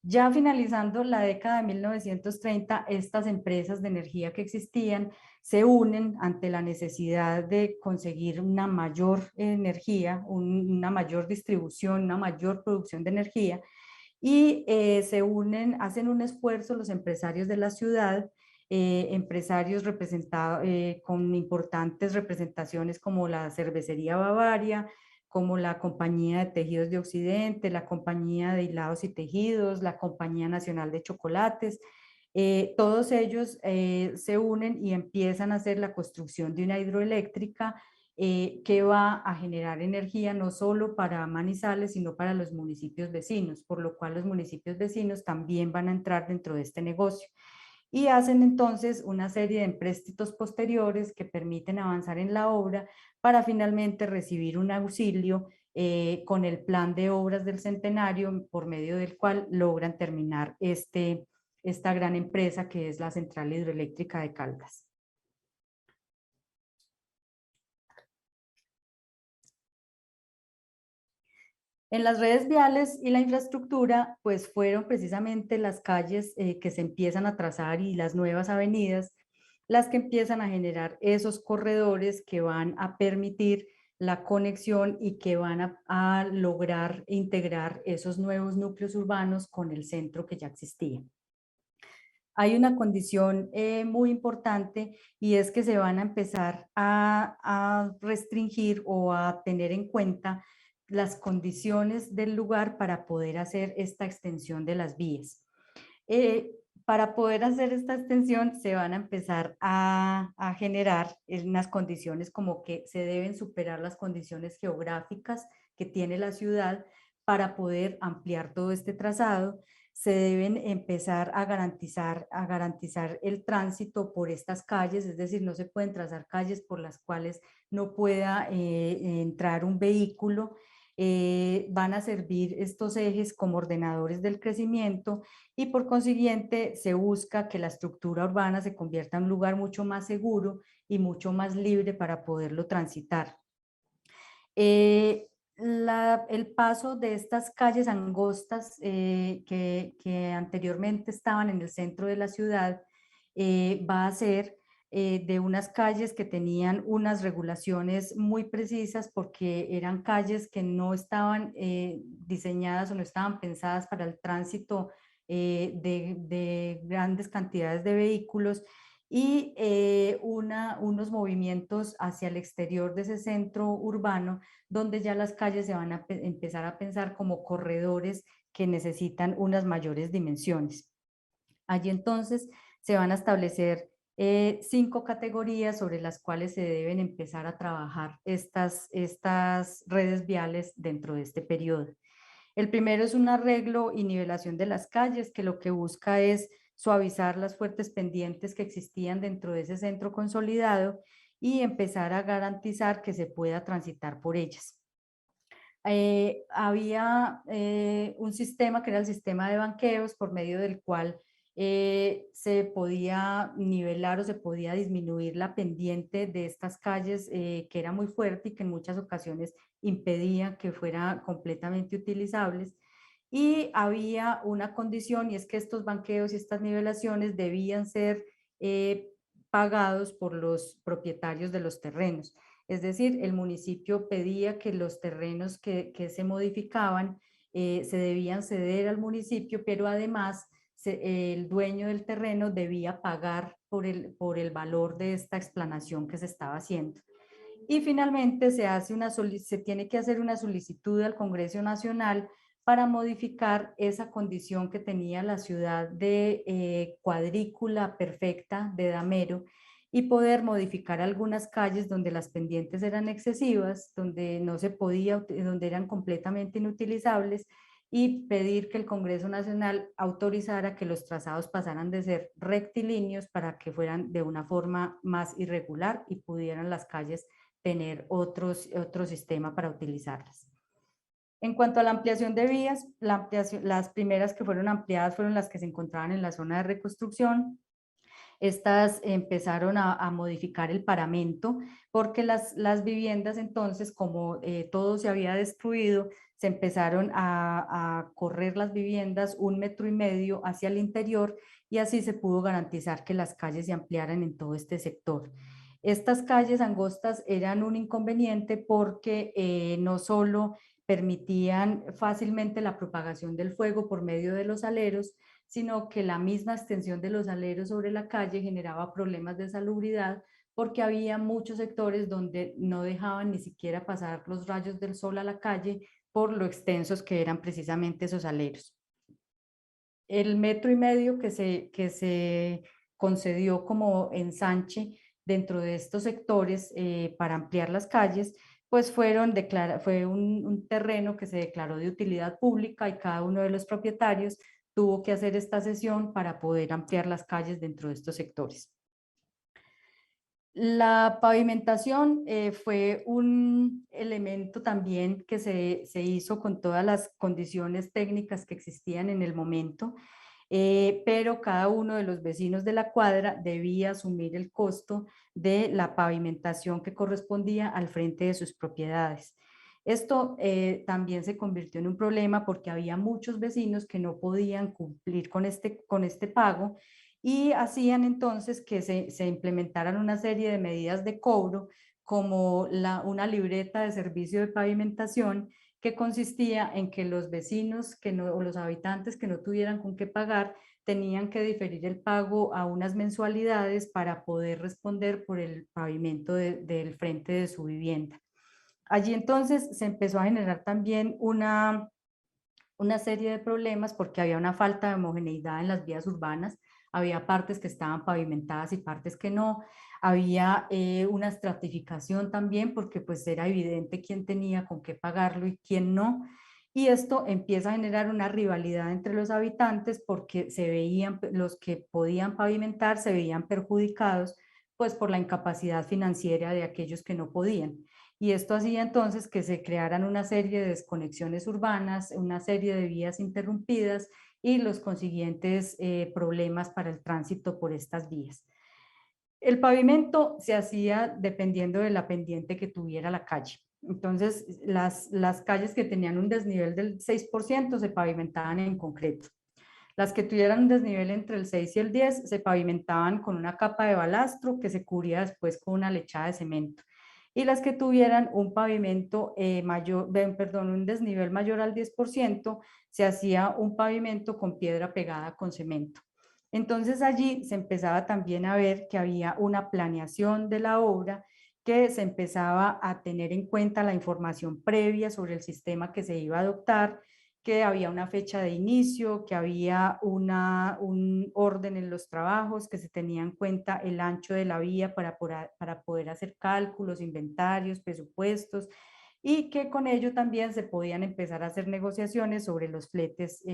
Ya finalizando la década de 1930, estas empresas de energía que existían se unen ante la necesidad de conseguir una mayor energía, una mayor distribución, una mayor producción de energía y se unen, hacen un esfuerzo los empresarios de la ciudad, empresarios representados con importantes representaciones como la Cervecería Bavaria, como la Compañía de Tejidos de Occidente, la Compañía de Hilados y Tejidos, la Compañía Nacional de Chocolates. Todos ellos se unen y empiezan a hacer la construcción de una hidroeléctrica que va a generar energía no solo para Manizales, sino para los municipios vecinos, por lo cual los municipios vecinos también van a entrar dentro de este negocio. Y hacen entonces una serie de empréstitos posteriores que permiten avanzar en la obra para finalmente recibir un auxilio con el plan de obras del centenario, por medio del cual logran terminar esta gran empresa que es la Central Hidroeléctrica de Caldas. En las redes viales y la infraestructura, pues fueron precisamente las calles que se empiezan a trazar y las nuevas avenidas las que empiezan a generar esos corredores que van a permitir la conexión y que van a lograr integrar esos nuevos núcleos urbanos con el centro que ya existía. Hay una condición muy importante y es que se van a empezar a restringir o a tener en cuenta las condiciones del lugar para poder hacer esta extensión de las vías. Para poder hacer esta extensión se van a empezar a generar unas condiciones como que se deben superar las condiciones geográficas que tiene la ciudad para poder ampliar todo este trazado. Se deben empezar a garantizar el tránsito por estas calles, es decir, no se pueden trazar calles por las cuales no pueda entrar un vehículo. Van a servir estos ejes como ordenadores del crecimiento y por consiguiente se busca que la estructura urbana se convierta en un lugar mucho más seguro y mucho más libre para poderlo transitar. El paso de estas calles angostas que anteriormente estaban en el centro de la ciudad va a ser de unas calles que tenían unas regulaciones muy precisas porque eran calles que no estaban diseñadas o no estaban pensadas para el tránsito de grandes cantidades de vehículos y unos movimientos hacia el exterior de ese centro urbano donde ya las calles se van a empezar a pensar como corredores que necesitan unas mayores dimensiones. Allí entonces se van a establecer 5 categorías sobre las cuales se deben empezar a trabajar estas redes viales dentro de este periodo. El primero es un arreglo y nivelación de las calles, que lo que busca es suavizar las fuertes pendientes que existían dentro de ese centro consolidado y empezar a garantizar que se pueda transitar por ellas. Había un sistema que era el sistema de banqueos por medio del cual se podía nivelar o se podía disminuir la pendiente de estas calles que era muy fuerte y que en muchas ocasiones impedía que fueran completamente utilizables. Y había una condición y es que estos banqueos y estas nivelaciones debían ser pagados por los propietarios de los terrenos. Es decir, el municipio pedía que los terrenos que se modificaban se debían ceder al municipio, pero además el dueño del terreno debía pagar por el valor de esta explanación que se estaba haciendo. Y finalmente se tiene que hacer una solicitud al Congreso Nacional para modificar esa condición que tenía la ciudad de cuadrícula perfecta de Damero y poder modificar algunas calles donde las pendientes eran excesivas, donde no se podía, donde eran completamente inutilizables y pedir que el Congreso Nacional autorizara que los trazados pasaran de ser rectilíneos para que fueran de una forma más irregular y pudieran las calles tener otro sistema para utilizarlas. En cuanto a la ampliación de vías, las primeras que fueron ampliadas fueron las que se encontraban en la zona de reconstrucción. Estas empezaron a modificar el paramento porque las viviendas entonces, como todo se había destruido, se empezaron a correr las viviendas 1,5 metros hacia el interior y así se pudo garantizar que las calles se ampliaran en todo este sector. Estas calles angostas eran un inconveniente porque no solo permitían fácilmente la propagación del fuego por medio de los aleros, sino que la misma extensión de los aleros sobre la calle generaba problemas de salubridad porque había muchos sectores donde no dejaban ni siquiera pasar los rayos del sol a la calle por lo extensos que eran precisamente esos aleros. El 1,5 metros que se concedió como ensanche dentro de estos sectores para ampliar las calles, pues fue un terreno que se declaró de utilidad pública y cada uno de los propietarios tuvo que hacer esta cesión para poder ampliar las calles dentro de estos sectores. La pavimentación fue un elemento también que se hizo con todas las condiciones técnicas que existían en el momento, pero cada uno de los vecinos de la cuadra debía asumir el costo de la pavimentación que correspondía al frente de sus propiedades. Esto también se convirtió en un problema porque había muchos vecinos que no podían cumplir con este pago y hacían entonces que se implementaran una serie de medidas de cobro como una libreta de servicio de pavimentación que consistía en que los vecinos o los habitantes que no tuvieran con qué pagar tenían que diferir el pago a unas mensualidades para poder responder por el pavimento del frente de su vivienda. Allí entonces se empezó a generar también una serie de problemas porque había una falta de homogeneidad en las vías urbanas, había partes que estaban pavimentadas y partes que no, había una estratificación también porque pues era evidente quién tenía con qué pagarlo y quién no, y esto empieza a generar una rivalidad entre los habitantes porque los que podían pavimentar se veían perjudicados pues por la incapacidad financiera de aquellos que no podían. Y esto hacía entonces que se crearan una serie de desconexiones urbanas, una serie de vías interrumpidas y los consiguientes problemas para el tránsito por estas vías. El pavimento se hacía dependiendo de la pendiente que tuviera la calle. Entonces, las calles que tenían un desnivel del 6% se pavimentaban en concreto. Las que tuvieran un desnivel entre el 6 y el 10 se pavimentaban con una capa de balastro que se cubría después con una lechada de cemento. Y las que tuvieran un pavimento un desnivel mayor al 10%, se hacía un pavimento con piedra pegada con cemento. Entonces allí se empezaba también a ver que había una planeación de la obra, que se empezaba a tener en cuenta la información previa sobre el sistema que se iba a adoptar, que había una fecha de inicio, que había un orden en los trabajos, que se tenía en cuenta el ancho de la vía para poder hacer cálculos, inventarios, presupuestos, y que con ello también se podían empezar a hacer negociaciones sobre los fletes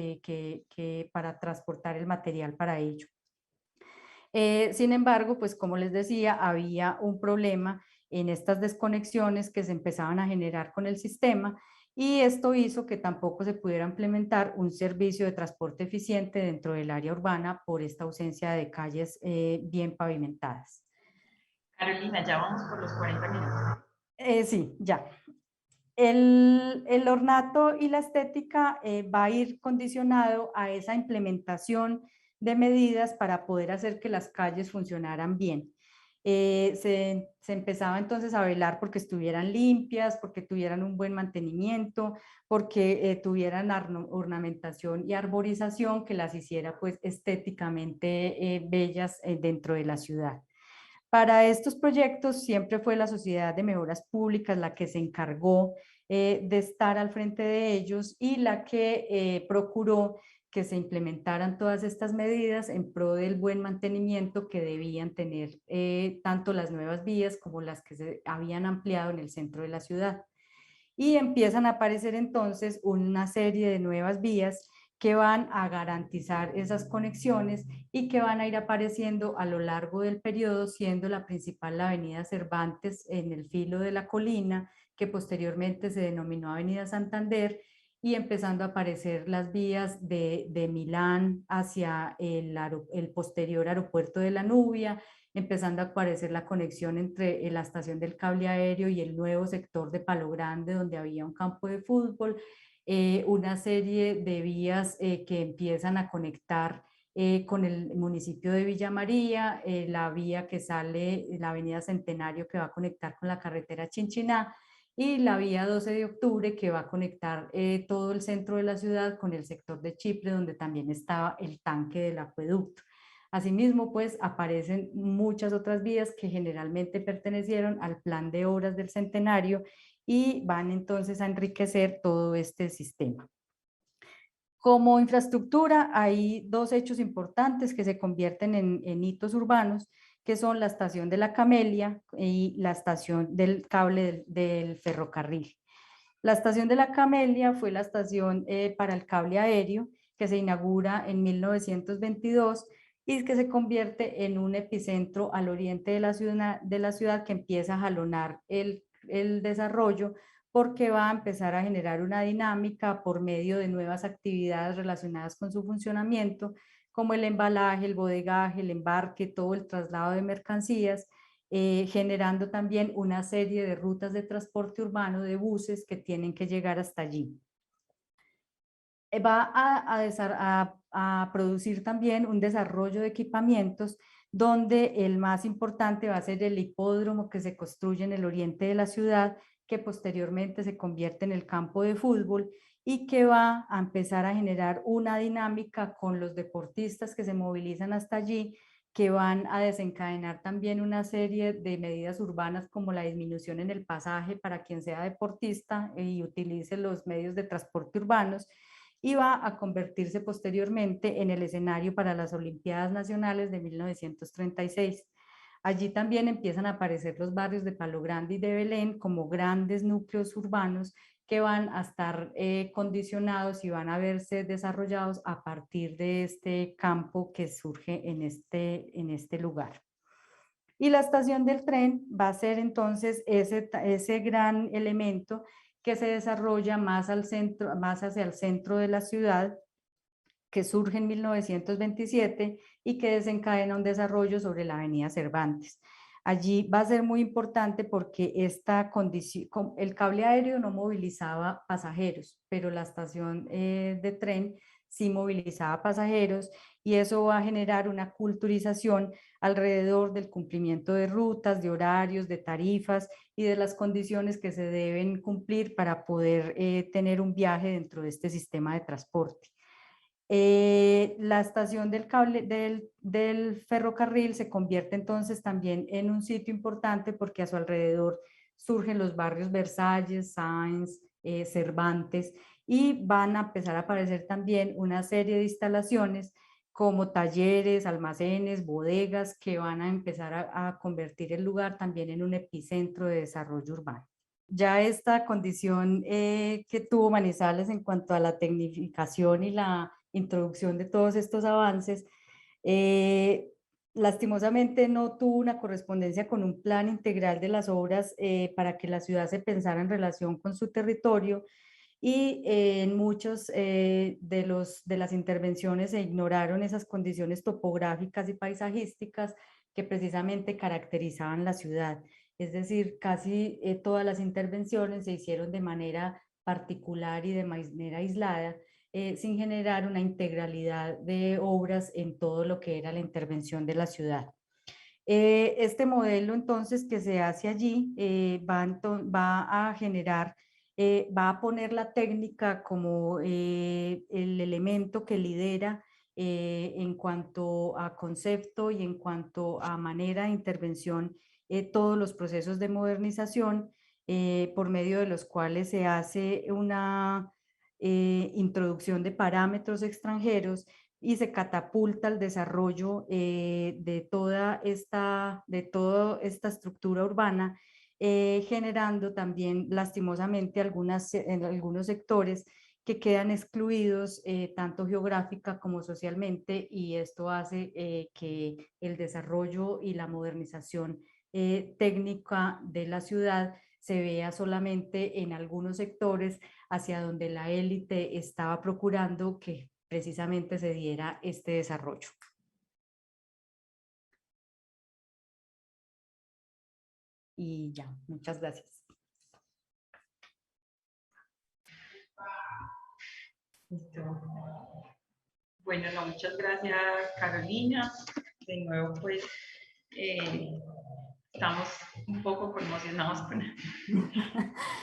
para transportar el material para ello. Sin embargo, pues como les decía, había un problema en estas desconexiones que se empezaban a generar con el sistema, y esto hizo que tampoco se pudiera implementar un servicio de transporte eficiente dentro del área urbana por esta ausencia de calles bien pavimentadas. Carolina, ya vamos por los 40 minutos. Sí, ya. El ornato y la estética va a ir condicionado a esa implementación de medidas para poder hacer que las calles funcionaran bien. Se empezaba entonces a velar porque estuvieran limpias, porque tuvieran un buen mantenimiento, porque tuvieran ornamentación y arborización que las hiciera pues estéticamente bellas dentro de la ciudad. Para estos proyectos siempre fue la Sociedad de Mejoras Públicas la que se encargó de estar al frente de ellos y la que procuró que se implementaran todas estas medidas en pro del buen mantenimiento que debían tener tanto las nuevas vías como las que se habían ampliado en el centro de la ciudad. Y empiezan a aparecer entonces una serie de nuevas vías que van a garantizar esas conexiones y que van a ir apareciendo a lo largo del periodo, siendo la principal la avenida Cervantes en el filo de la colina, que posteriormente se denominó Avenida Santander, y empezando a aparecer las vías de Milán hacia el posterior aeropuerto de la Nubia, empezando a aparecer la conexión entre la estación del cable aéreo y el nuevo sector de Palo Grande, donde había un campo de fútbol, una serie de vías que empiezan a conectar con el municipio de Villa María, la vía que sale, la avenida Centenario que va a conectar con la carretera Chinchiná, y la vía 12 de octubre que va a conectar todo el centro de la ciudad con el sector de Chipre, donde también estaba el tanque del acueducto. Asimismo, pues aparecen muchas otras vías que generalmente pertenecieron al plan de obras del Centenario y van entonces a enriquecer todo este sistema. Como infraestructura, hay dos hechos importantes que se convierten en hitos urbanos, que son la estación de la Camelia y la estación del cable del ferrocarril. La estación de la Camelia fue la estación para el cable aéreo que se inaugura en 1922 y que se convierte en un epicentro al oriente de la ciudad que empieza a jalonar el desarrollo, porque va a empezar a generar una dinámica por medio de nuevas actividades relacionadas con su funcionamiento, como el embalaje, el bodegaje, el embarque, todo el traslado de mercancías, generando también una serie de rutas de transporte urbano de buses que tienen que llegar hasta allí. Va a producir también un desarrollo de equipamientos donde el más importante va a ser el hipódromo que se construye en el oriente de la ciudad, que posteriormente se convierte en el campo de fútbol y que va a empezar a generar una dinámica con los deportistas que se movilizan hasta allí, que van a desencadenar también una serie de medidas urbanas como la disminución en el pasaje para quien sea deportista y utilice los medios de transporte urbanos, y va a convertirse posteriormente en el escenario para las Olimpiadas Nacionales de 1936. Allí también empiezan a aparecer los barrios de Palo Grande y de Belén como grandes núcleos urbanos que van a estar condicionados y van a verse desarrollados a partir de este campo que surge en este lugar. Y la estación del tren va a ser entonces ese gran elemento que se desarrolla más hacia el centro de la ciudad, que surge en 1927 y que desencadena un desarrollo sobre la avenida Cervantes. Allí va a ser muy importante porque el cable aéreo no movilizaba pasajeros, pero la estación de tren sí movilizaba pasajeros, y eso va a generar una culturización alrededor del cumplimiento de rutas, de horarios, de tarifas y de las condiciones que se deben cumplir para poder tener un viaje dentro de este sistema de transporte. La estación del ferrocarril se convierte entonces también en un sitio importante porque a su alrededor surgen los barrios Versalles, Sáenz, Cervantes, y van a empezar a aparecer también una serie de instalaciones como talleres, almacenes, bodegas, que van a empezar a convertir el lugar también en un epicentro de desarrollo urbano. Ya esta condición que tuvo Manizales en cuanto a la tecnificación y la introducción de todos estos avances, lastimosamente no tuvo una correspondencia con un plan integral de las obras para que la ciudad se pensara en relación con su territorio, y en muchos de las intervenciones se ignoraron esas condiciones topográficas y paisajísticas que precisamente caracterizaban la ciudad. Es decir, casi todas las intervenciones se hicieron de manera particular y de manera aislada, sin generar una integralidad de obras en todo lo que era la intervención de la ciudad. Este modelo entonces que se hace allí va a generar, va a poner la técnica como el elemento que lidera en cuanto a concepto y en cuanto a manera de intervención todos los procesos de modernización, por medio de los cuales se hace una introducción de parámetros extranjeros y se catapulta el desarrollo de toda esta estructura urbana, generando también lastimosamente en algunos sectores que quedan excluidos tanto geográfica como socialmente, y esto hace que el desarrollo y la modernización técnica de la ciudad se vea solamente en algunos sectores, hacia donde la élite estaba procurando que precisamente se diera este desarrollo. Y ya, muchas gracias. Listo. Bueno, no, muchas gracias, Carolina. De nuevo, pues, estamos un poco conmocionados con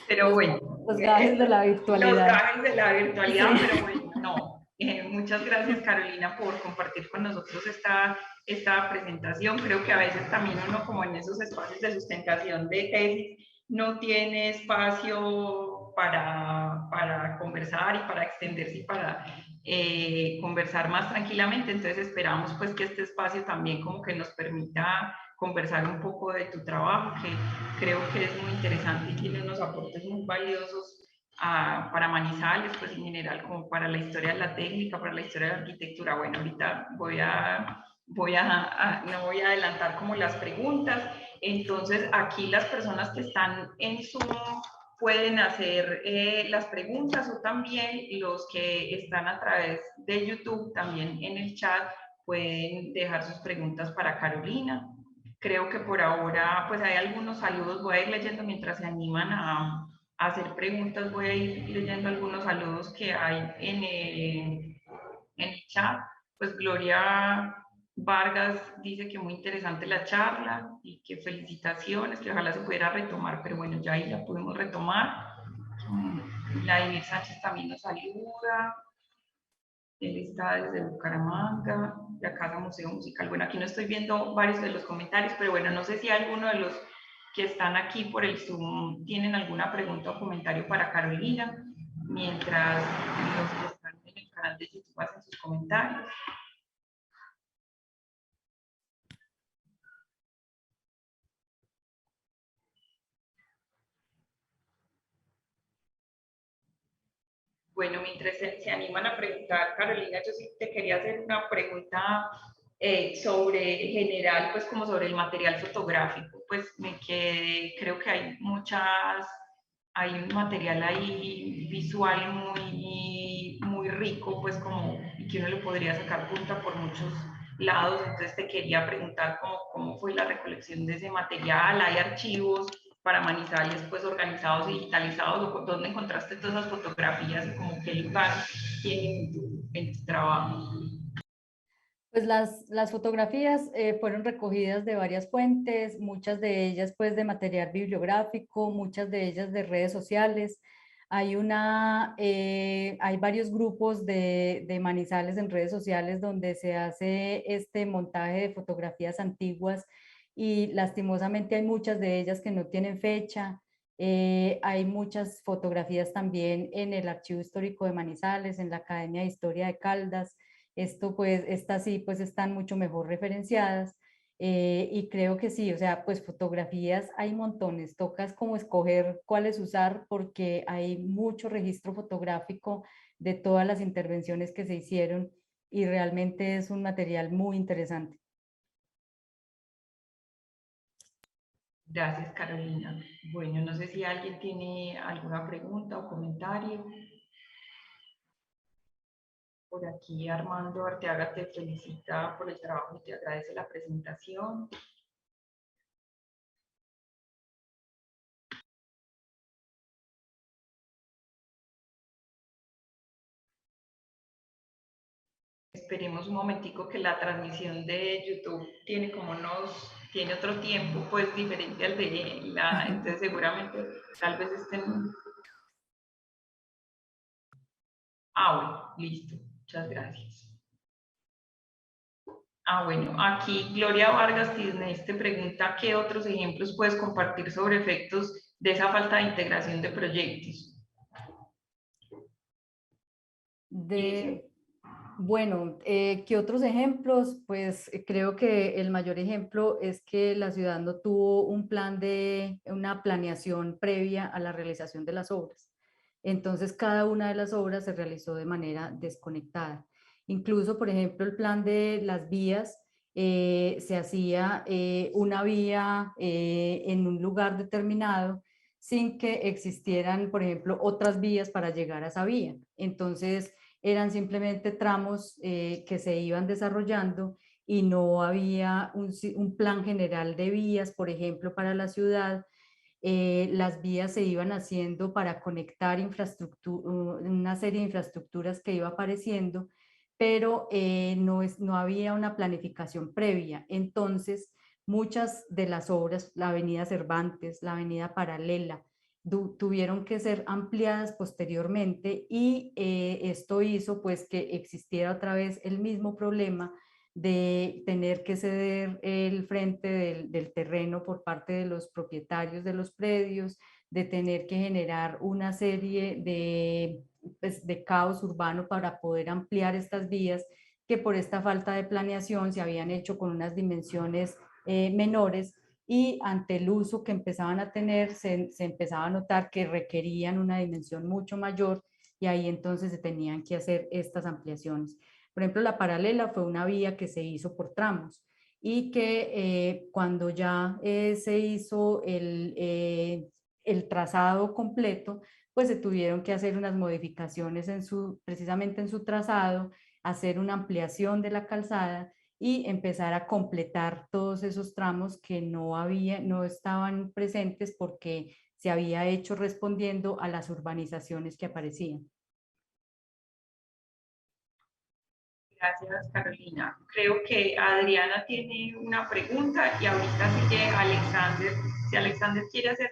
pero bueno. Los gajes de la virtualidad. Los gajes de la virtualidad, Sí. pero bueno, no. Muchas gracias, Carolina, por compartir con nosotros esta esta presentación. Creo que a veces también uno, como en esos espacios de sustentación de tesis, no tiene espacio para conversar y para extenderse y para conversar más tranquilamente. Entonces esperamos pues que este espacio también como que nos permita conversar un poco de tu trabajo, que creo que es muy interesante y tiene unos aportes muy valiosos para Manizales, pues en general, como para la historia de la técnica, para la historia de la arquitectura. Bueno, ahorita no voy a adelantar como las preguntas. Entonces, aquí las personas que están en Zoom pueden hacer las preguntas, o también los que están a través de YouTube, también en el chat, pueden dejar sus preguntas para Carolina. Creo que por ahora, pues hay algunos saludos, voy a ir leyendo mientras se animan a hacer preguntas, voy a ir leyendo algunos saludos que hay en el chat. Pues Gloria Vargas dice que muy interesante la charla y que felicitaciones, que ojalá se pudiera retomar, pero bueno, ya ahí la pudimos retomar. Vladimir Sánchez también nos saluda. Él está desde Bucaramanga, la Casa Museo Musical. Bueno, aquí no estoy viendo varios de los comentarios, pero bueno, no sé si alguno de los que están aquí por el Zoom tienen alguna pregunta o comentario para Carolina, mientras los que están en el canal de YouTube hacen sus comentarios. Bueno, mientras se animan a preguntar, Carolina, yo sí te quería hacer una pregunta sobre general, pues como sobre el material fotográfico. Pues creo que hay un material ahí visual muy rico, pues como que uno le podría sacar punta por muchos lados. Entonces te quería preguntar cómo fue la recolección de ese material. ¿Hay archivos para Manizales pues organizados y digitalizados? ¿Dónde encontraste todas esas fotografías y como qué lugar tienen en tu trabajo? Pues las fotografías fueron recogidas de varias fuentes, muchas de ellas pues de material bibliográfico, muchas de ellas de redes sociales. Hay varios grupos de Manizales en redes sociales donde se hace este montaje de fotografías antiguas, y lastimosamente hay muchas de ellas que no tienen fecha. Hay muchas fotografías también en el Archivo Histórico de Manizales, en la Academia de Historia de Caldas. Estas sí, pues están mucho mejor referenciadas, y creo que sí, o sea, pues fotografías hay montones, tocas como escoger cuáles usar porque hay mucho registro fotográfico de todas las intervenciones que se hicieron, y realmente es un material muy interesante. Gracias, Carolina. Bueno, no sé si alguien tiene alguna pregunta o comentario. Por aquí Armando Arteaga te felicita por el trabajo y te agradece la presentación. Esperemos un momentico que la transmisión de YouTube tiene otro tiempo pues diferente al de entonces seguramente tal vez estén. Bueno, listo. Muchas gracias. Bueno, aquí Gloria Vargas te pregunta qué otros ejemplos puedes compartir sobre efectos de esa falta de integración de proyectos. Bueno, ¿qué otros ejemplos? Pues creo que el mayor ejemplo es que la ciudad no tuvo una planeación previa a la realización de las obras. Entonces, cada una de las obras se realizó de manera desconectada. Incluso, por ejemplo, el plan de las vías, se hacía una vía en un lugar determinado sin que existieran, por ejemplo, otras vías para llegar a esa vía. Entonces, eran simplemente tramos que se iban desarrollando, y no había un plan general de vías, por ejemplo, para la ciudad. Las vías se iban haciendo para conectar una serie de infraestructuras que iba apareciendo, pero no había una planificación previa. Entonces, muchas de las obras, la avenida Cervantes, la avenida Paralela, tuvieron que ser ampliadas posteriormente, y esto hizo pues que existiera otra vez el mismo problema de tener que ceder el frente del terreno por parte de los propietarios de los predios, de tener que generar una serie pues, de caos urbano para poder ampliar estas vías que por esta falta de planeación se habían hecho con unas dimensiones menores, y ante el uso que empezaban a tener se empezaba a notar que requerían una dimensión mucho mayor, y ahí entonces se tenían que hacer estas ampliaciones. Por ejemplo, la paralela fue una vía que se hizo por tramos y que cuando ya se hizo el trazado completo, pues se tuvieron que hacer unas modificaciones precisamente en su trazado, hacer una ampliación de la calzada y empezar a completar todos esos tramos que no estaban presentes porque se había hecho respondiendo a las urbanizaciones que aparecían. Gracias, Carolina. Creo que Adriana tiene una pregunta y ahorita sigue Alexander. Si Alexander quiere hacer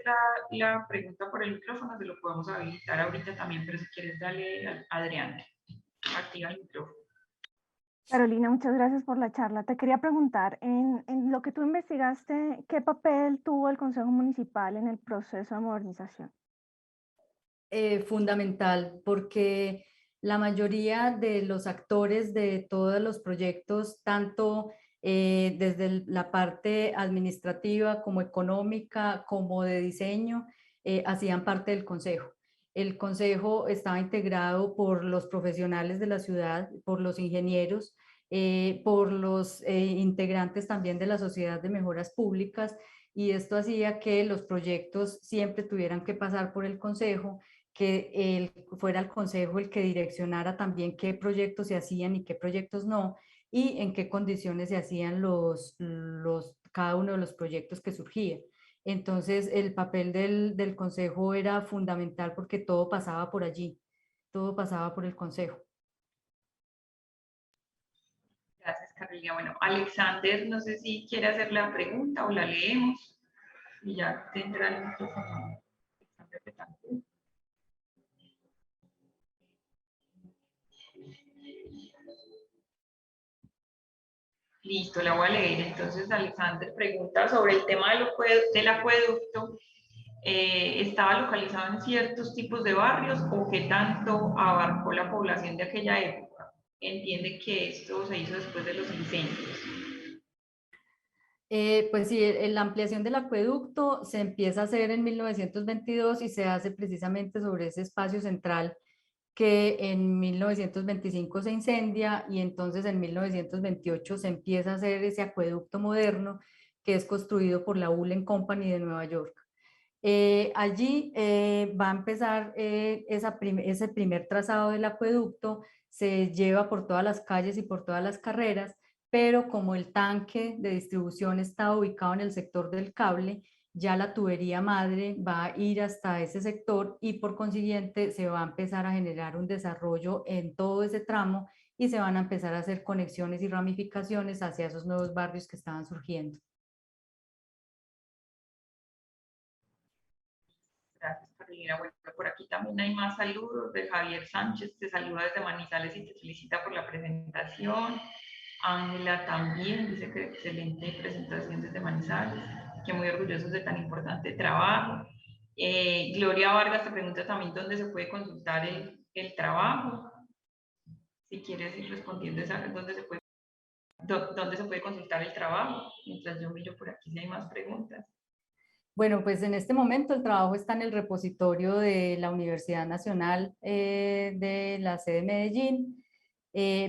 la pregunta por el micrófono, se lo podemos habilitar ahorita también, pero si quieres, dale a Adriana. Activa el micrófono. Carolina, muchas gracias por la charla. Te quería preguntar, en lo que tú investigaste, ¿qué papel tuvo el Consejo Municipal en el proceso de modernización? Fundamental, porque la mayoría de los actores de todos los proyectos, tanto desde la parte administrativa como económica, como de diseño, hacían parte del consejo. El consejo estaba integrado por los profesionales de la ciudad, por los ingenieros, por los integrantes también de la Sociedad de Mejoras Públicas, y esto hacía que los proyectos siempre tuvieran que pasar por el consejo, que fuera el consejo el que direccionara también qué proyectos se hacían y qué proyectos no, y en qué condiciones se hacían cada uno de los proyectos que surgía. Entonces, el papel del consejo era fundamental porque todo pasaba por allí, todo pasaba por el consejo. Gracias, Carolina. Bueno, Alexander, no sé si quiere hacer la pregunta o la leemos y ya tendrá el micrófono. Listo, la voy a leer. Entonces, Alexander pregunta sobre el tema del acueducto. ¿Estaba localizado en ciertos tipos de barrios o qué tanto abarcó la población de aquella época? Entiende que esto se hizo después de los incendios. Pues sí, la ampliación del acueducto se empieza a hacer en 1922 y se hace precisamente sobre ese espacio central que en 1925 se incendia, y entonces en 1928 se empieza a hacer ese acueducto moderno que es construido por la Ullen Company de Nueva York. Allí va a empezar ese primer trazado del acueducto, se lleva por todas las calles y por todas las carreras, pero como el tanque de distribución está ubicado en el sector del cable, ya la tubería madre va a ir hasta ese sector y por consiguiente se va a empezar a generar un desarrollo en todo ese tramo y se van a empezar a hacer conexiones y ramificaciones hacia esos nuevos barrios que estaban surgiendo. Gracias, Carolina. Bueno, por aquí también hay más saludos de Javier Sánchez, te saluda desde Manizales y te felicita por la presentación. Ángela también dice que excelente presentación desde Manizales, que muy orgullosos de tan importante trabajo. Gloria Vargas te pregunta también dónde se puede consultar el trabajo. Si quieres ir respondiendo esa, dónde se puede consultar el trabajo, mientras yo miro por aquí si hay más preguntas. Bueno, pues en este momento el trabajo está en el repositorio de la Universidad Nacional de la sede de Medellín,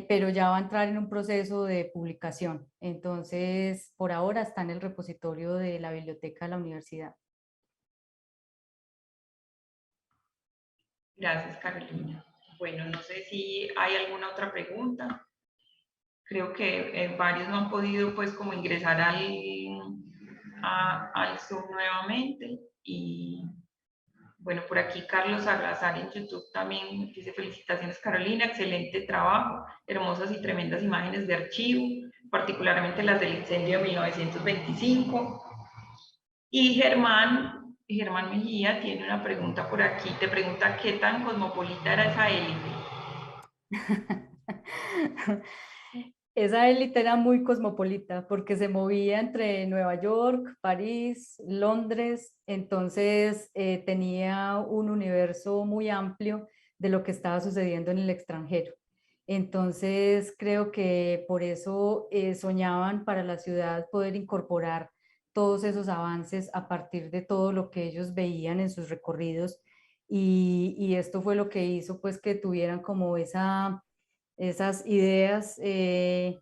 pero ya va a entrar en un proceso de publicación. Entonces, por ahora está en el repositorio de la biblioteca de la universidad. Gracias, Carolina. Bueno, no sé si hay alguna otra pregunta. Creo que varios no han podido pues como ingresar al Zoom nuevamente. Y bueno, por aquí Carlos Salazar en YouTube también dice felicitaciones, Carolina, excelente trabajo, hermosas y tremendas imágenes de archivo, particularmente las del incendio de 1925. Y Germán Mejía tiene una pregunta por aquí, te pregunta qué tan cosmopolita era esa élite. Esa élite era muy cosmopolita porque se movía entre Nueva York, París, Londres, entonces tenía un universo muy amplio de lo que estaba sucediendo en el extranjero. Entonces creo que por eso soñaban para la ciudad poder incorporar todos esos avances a partir de todo lo que ellos veían en sus recorridos y esto fue lo que hizo pues que tuvieran como esas ideas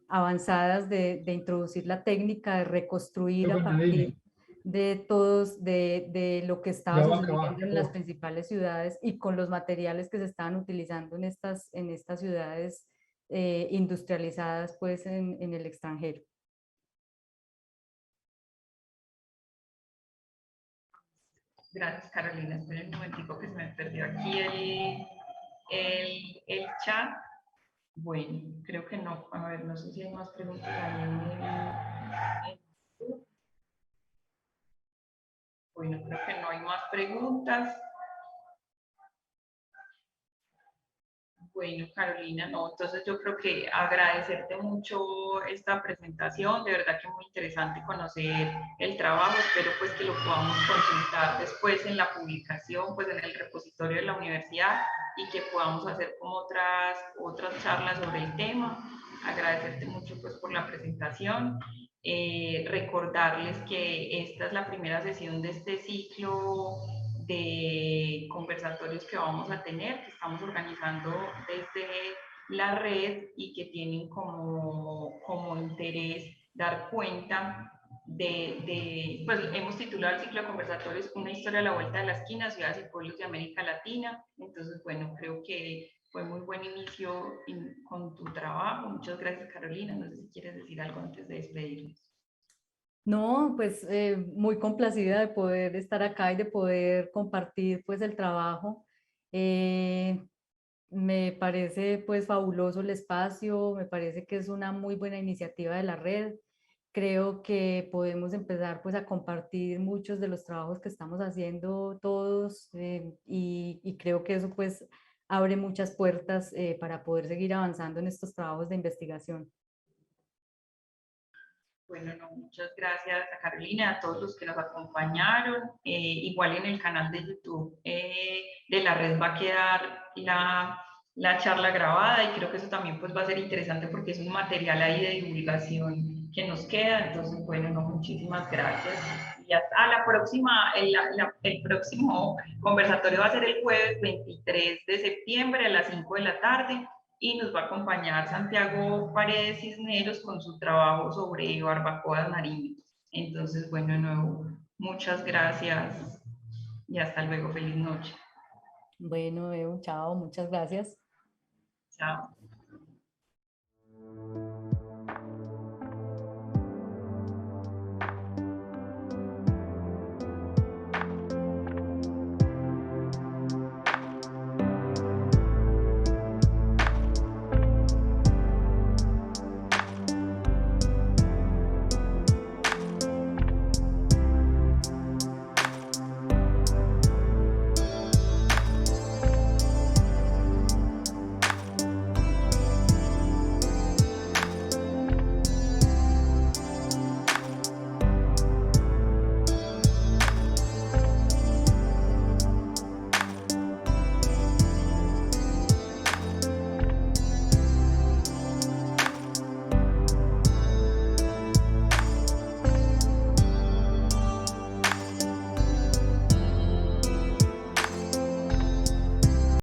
avanzadas de introducir la técnica, de reconstruir a partir de todos, de lo que estaba sucediendo en las principales ciudades y con los materiales que se estaban utilizando en estas ciudades industrializadas pues en el extranjero. Gracias, Carolina. Esperen un momentico que se me perdió aquí el chat. Bueno, creo que no. A ver, no sé si hay más preguntas ahí en... Bueno, creo que no hay más preguntas. Bueno, Carolina, no, entonces yo creo que agradecerte mucho esta presentación, de verdad que muy interesante conocer el trabajo, espero pues que lo podamos consultar después en la publicación, pues en el repositorio de la universidad y que podamos hacer como otras charlas sobre el tema. Agradecerte mucho pues por la presentación, recordarles que esta es la primera sesión de este ciclo de conversatorios que vamos a tener, que estamos organizando desde la red y que tienen como interés dar cuenta pues hemos titulado el ciclo de conversatorios Una historia a la vuelta de la esquina, ciudades y pueblos de América Latina. Entonces, bueno, creo que fue muy buen inicio con tu trabajo. Muchas gracias, Carolina. No sé si quieres decir algo antes de despedirnos. No, pues muy complacida de poder estar acá y de poder compartir pues el trabajo. Me parece pues fabuloso el espacio, me parece que es una muy buena iniciativa de la red. Creo que podemos empezar pues a compartir muchos de los trabajos que estamos haciendo todos y creo que eso pues abre muchas puertas para poder seguir avanzando en estos trabajos de investigación. Bueno, no, muchas gracias a Carolina, a todos los que nos acompañaron. Igual en el canal de YouTube de la red va a quedar la charla grabada y creo que eso también pues va a ser interesante porque es un material ahí de divulgación que nos queda. Entonces, bueno, no, muchísimas gracias. Y hasta la próxima, el próximo conversatorio va a ser el jueves 23 de septiembre a las 5 de la tarde. Y nos va a acompañar Santiago Paredes Cisneros con su trabajo sobre barbacoas marinas. Entonces, bueno, de nuevo, muchas gracias y hasta luego. Feliz noche. Bueno, chao, muchas gracias. Chao.